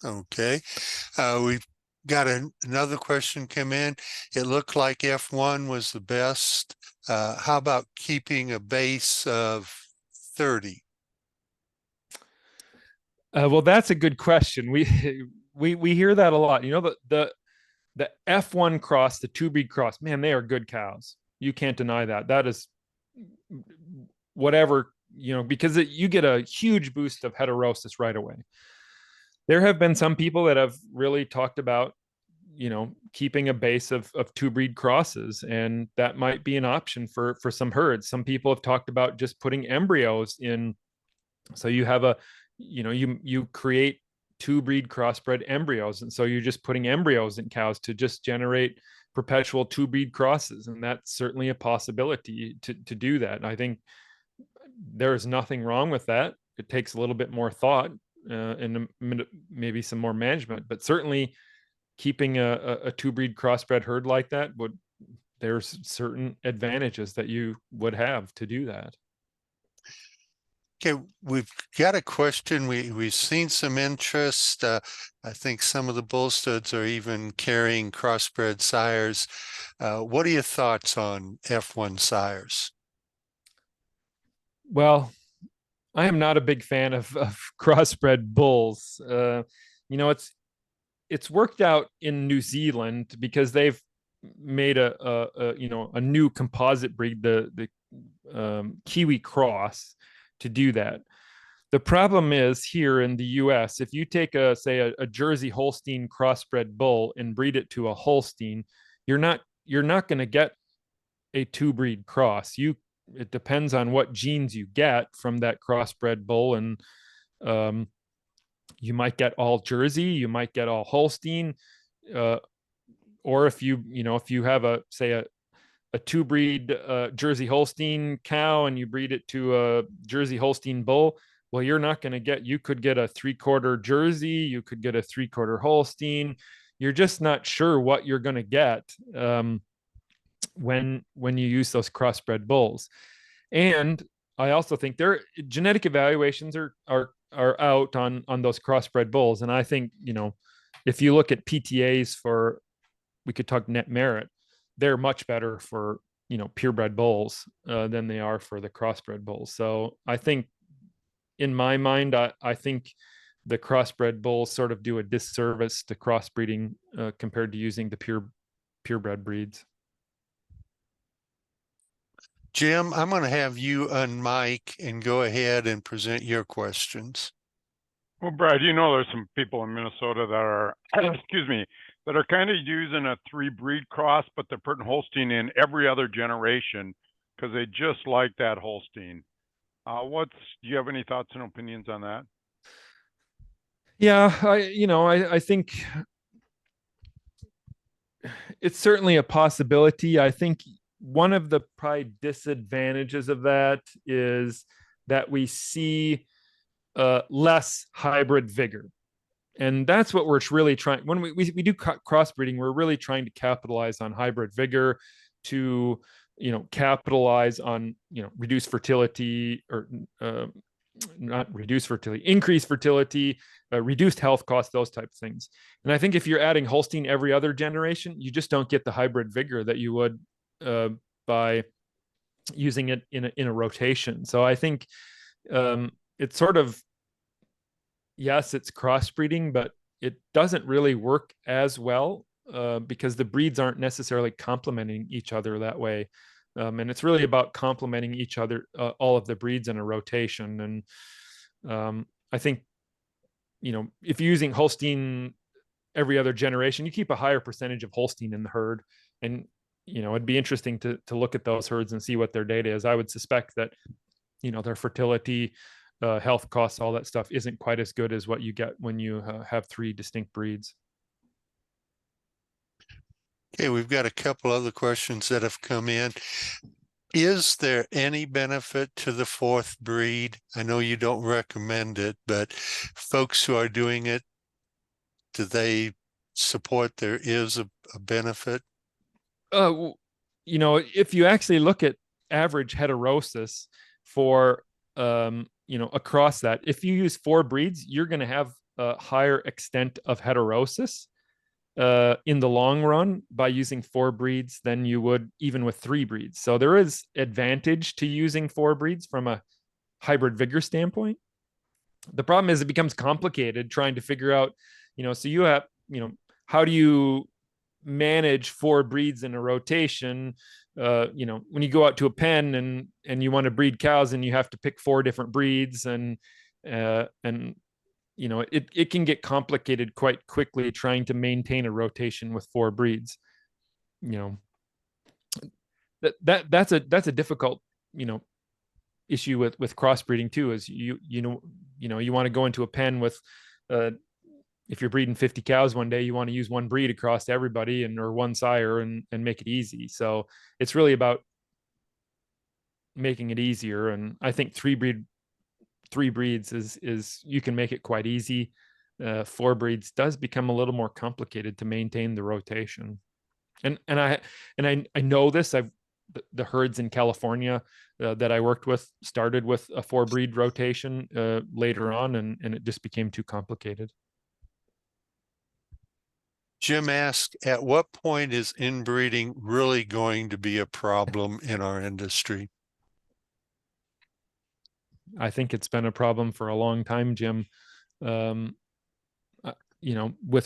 Okay. We've got another question come in. It looked like F1 was the best. How about keeping a base of 30? Well, that's a good question. We hear that a lot. You know, the F1 cross, the two breed cross, man, they are good cows. You can't deny that. That is whatever, you know, because you get a huge boost of heterosis right away. There have been some people that have really talked about, you know, keeping a base of two breed crosses, and that might be an option for some herds. Some people have talked about just putting embryos in, so you have a, you know, you create two breed crossbred embryos, and so you're just putting embryos in cows to just generate perpetual two breed crosses, and that's certainly a possibility to do that. And I think there's nothing wrong with that. It takes a little bit more thought and maybe some more management, but certainly keeping a two breed crossbred herd like that would, there's certain advantages that you would have to do that. Okay, we've got a question. We've seen some interest. I think some of the bull studs are even carrying crossbred sires. What are your thoughts on F1 sires? Well, I am not a big fan of crossbred bulls. You know, it's worked out in New Zealand because they've made a you know, a new composite breed, the Kiwi cross, to do that. The problem is here in the US, if you take a Jersey Holstein crossbred bull and breed it to a Holstein, you're not going to get a two breed cross. It depends on what genes you get from that crossbred bull, and um, you might get all Jersey, you might get all Holstein, uh, or if you have a two breed Jersey Holstein cow and you breed it to a Jersey Holstein bull, well, you're not going to get, you could get a 3/4 Jersey, you could get a 3/4 Holstein. You're just not sure what you're going to get when you use those crossbred bulls. And I also think their genetic evaluations are out on those crossbred bulls. And I think, you know, if you look at PTAs for, we could talk net merit, they're much better for, you know, purebred bulls than they are for the crossbred bulls. So I think, in my mind, I think the crossbred bulls sort of do a disservice to crossbreeding compared to using the purebred breeds. Jim, I'm going to have you unmic and go ahead and present your questions. Well, Brad, you know, there's some people in Minnesota that are, excuse me, that are kind of using a three breed cross, but they're putting Holstein in every other generation because they just like that Holstein. Do you have any thoughts and opinions on that? Yeah, I think it's certainly a possibility. I think one of the probably disadvantages of that is that we see less hybrid vigor. And that's what we're really trying, when we do crossbreeding, we're really trying to capitalize on hybrid vigor to, you know, capitalize on, you know, reduce fertility, or not reduce fertility, increase fertility, reduced health costs, those type of things. And I think if you're adding Holstein every other generation, you just don't get the hybrid vigor that you would by using it in a rotation. So I think it's sort of, yes, it's crossbreeding, but it doesn't really work as well because the breeds aren't necessarily complementing each other that way. And it's really about complementing each other, all of the breeds in a rotation. And I think, you know, if you're using Holstein every other generation, you keep a higher percentage of Holstein in the herd. And, you know, it'd be interesting to look at those herds and see what their data is. I would suspect that, you know, their fertility, health costs, all that stuff isn't quite as good as what you get when you have three distinct breeds. Okay, we've got a couple other questions that have come in. Is there any benefit to the fourth breed? I know you don't recommend it, but folks who are doing it, do they support there is a benefit? You know, if you actually look at average heterosis for you know, across that, if you use four breeds, you're going to have a higher extent of heterosis in the long run by using 4 breeds than you would even with 3 breeds. So there is advantage to using 4 breeds from a hybrid vigor standpoint. The problem is it becomes complicated trying to figure out, so you have, how do you manage 4 breeds in a rotation? When you go out to a pen and you want to breed cows and you have to pick 4 different breeds and it can get complicated quite quickly trying to maintain a rotation with 4 breeds. That's a difficult, issue with crossbreeding too, is you want to go into a pen with if you're breeding 50 cows one day, you want to use one breed across everybody or one sire and make it easy. So it's really about making it easier. And I think 3 breeds is you can make it quite easy. 4 breeds does become a little more complicated to maintain the rotation. And I know this. The herds in California that I worked with started with a 4 breed rotation later on, and it just became too complicated. Jim asked, at what point is inbreeding really going to be a problem in our industry? I think it's been a problem for a long time, Jim. With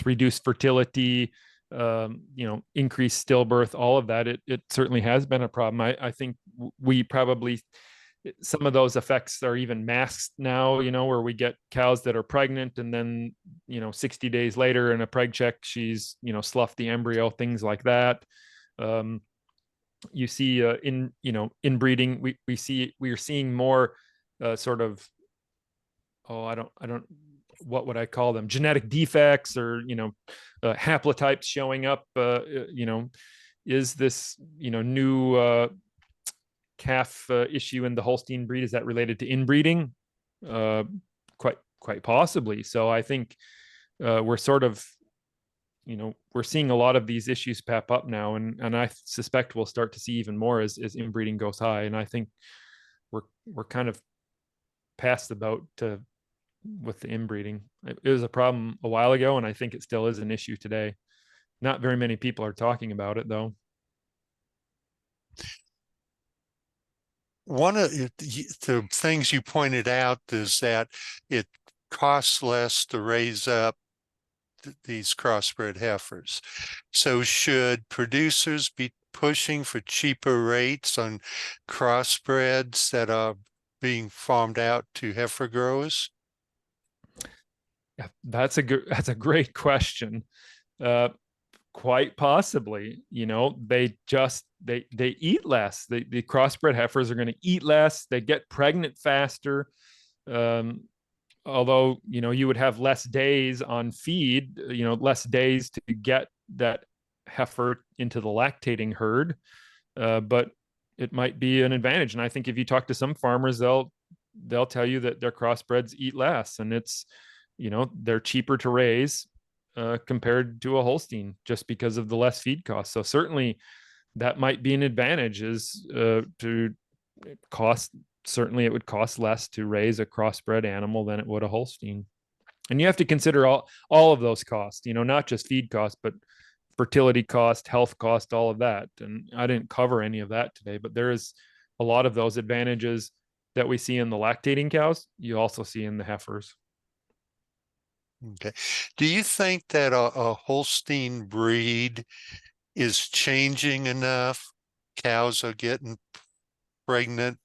reduced fertility, increased stillbirth, all of that, it certainly has been a problem. I think we probably, some of those effects are even masked now, where we get cows that are pregnant and then, 60 days later in a preg check, she's, sloughed the embryo, things like that. You see inbreeding, we are seeing more sort of, what would I call them? Genetic defects or, haplotypes showing up, is this, new calf issue in the Holstein breed, is that related to inbreeding? Quite possibly. So I think we're sort of, we're seeing a lot of these issues pop up now, and I suspect we'll start to see even more as inbreeding goes high. And I think we're kind of past the boat with the inbreeding. It was a problem a while ago, and I think it still is an issue today. Not very many people are talking about it, though. One of the things you pointed out is that it costs less to raise up these crossbred heifers. So should producers be pushing for cheaper rates on crossbreds that are being farmed out to heifer growers? Yeah, that's a great question. Quite possibly, they eat less. The crossbred heifers are going to eat less. They get pregnant faster. Although, you would have less days on feed, less days to get that heifer into the lactating herd. But it might be an advantage. And I think if you talk to some farmers, they'll tell you that their crossbreds eat less, and it's, they're cheaper to raise compared to a Holstein just because of the less feed costs. So certainly that might be an advantage, is to cost. Certainly it would cost less to raise a crossbred animal than it would a Holstein. And you have to consider all of those costs, not just feed costs, but fertility cost, health cost, all of that. And I didn't cover any of that today, but there is a lot of those advantages that we see in the lactating cows, you also see in the heifers. Okay. Do you think that a Holstein breed is changing enough? Cows are getting pregnant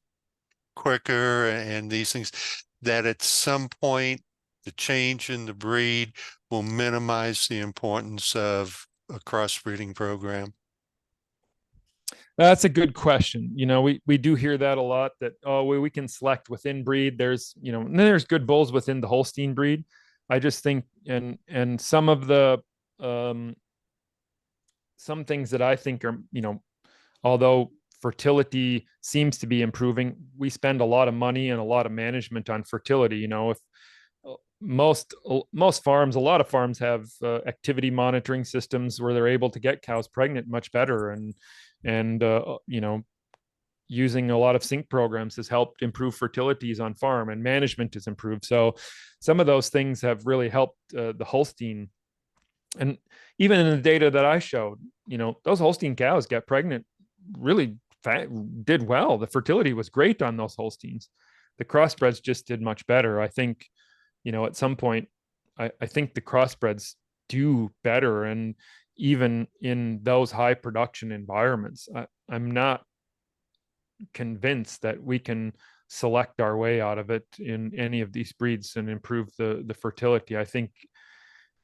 quicker and these things, that at some point the change in the breed will minimize the importance of a crossbreeding program? That's a good question. We do hear that a lot, that, we can select within breed. There's, there's good bulls within the Holstein breed. I just think, and some of the, some things that I think are, although fertility seems to be improving, we spend a lot of money and a lot of management on fertility. If most farms, a lot of farms have activity monitoring systems where they're able to get cows pregnant much better. And using a lot of sync programs has helped improve fertilities on farm, and management has improved. So some of those things have really helped the Holstein. And even in the data that I showed, those Holstein cows got pregnant really did well. The fertility was great on those Holsteins. The crossbreds just did much better. I think, at some point, I think the crossbreds do better. And even in those high production environments, I'm not convinced that we can select our way out of it in any of these breeds and improve the fertility. I think,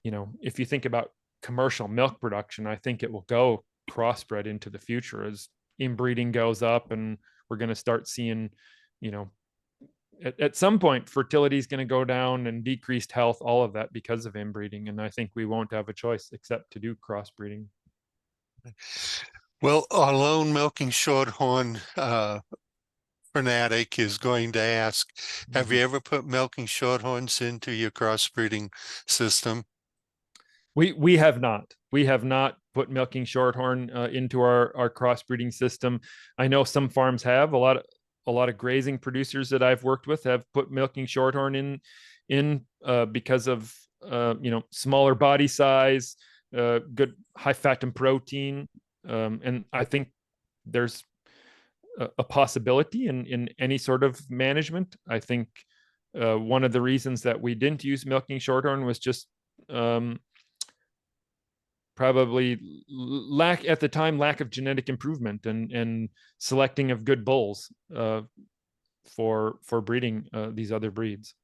if you think about commercial milk production, I think it will go crossbred into the future as inbreeding goes up, and we're going to start seeing, at some point, fertility is going to go down and decreased health, all of that because of inbreeding. And I think we won't have a choice except to do crossbreeding. Well, our lone milking shorthorn fanatic is going to ask, have you ever put milking shorthorns into your crossbreeding system? We have not. We have not put milking shorthorn into our crossbreeding system. I know some farms have. A lot of grazing producers that I've worked with have put milking shorthorn in because of smaller body size, good high fat and protein, and I think there's a possibility in any sort of management. I think one of the reasons that we didn't use milking shorthorn was just probably lack of genetic improvement and selecting of good bulls for breeding these other breeds.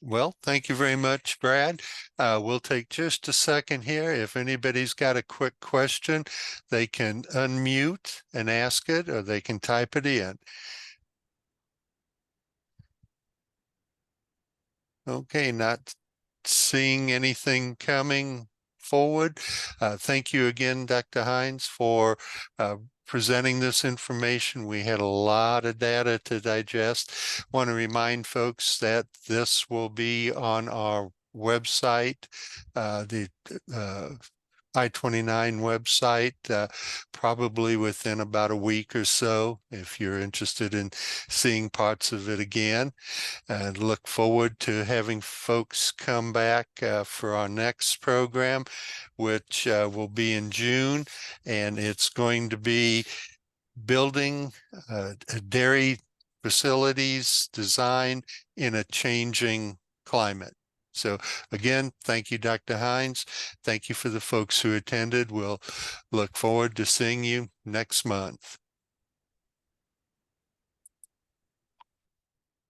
Well, thank you very much, Brad. We'll take just a second here. If anybody's got a quick question, they can unmute and ask it, or they can type it in. Okay, not seeing anything coming forward. Thank you again, Dr. Heins, for presenting this information. We had a lot of data to digest. Want to remind folks that this will be on our website, the I-29 website, probably within about a week or so, if you're interested in seeing parts of it again. And look forward to having folks come back for our next program, which will be in June, and it's going to be building dairy facilities design in a changing climate. So again, thank you, Dr. Heins. Thank you for the folks who attended. We'll look forward to seeing you next month.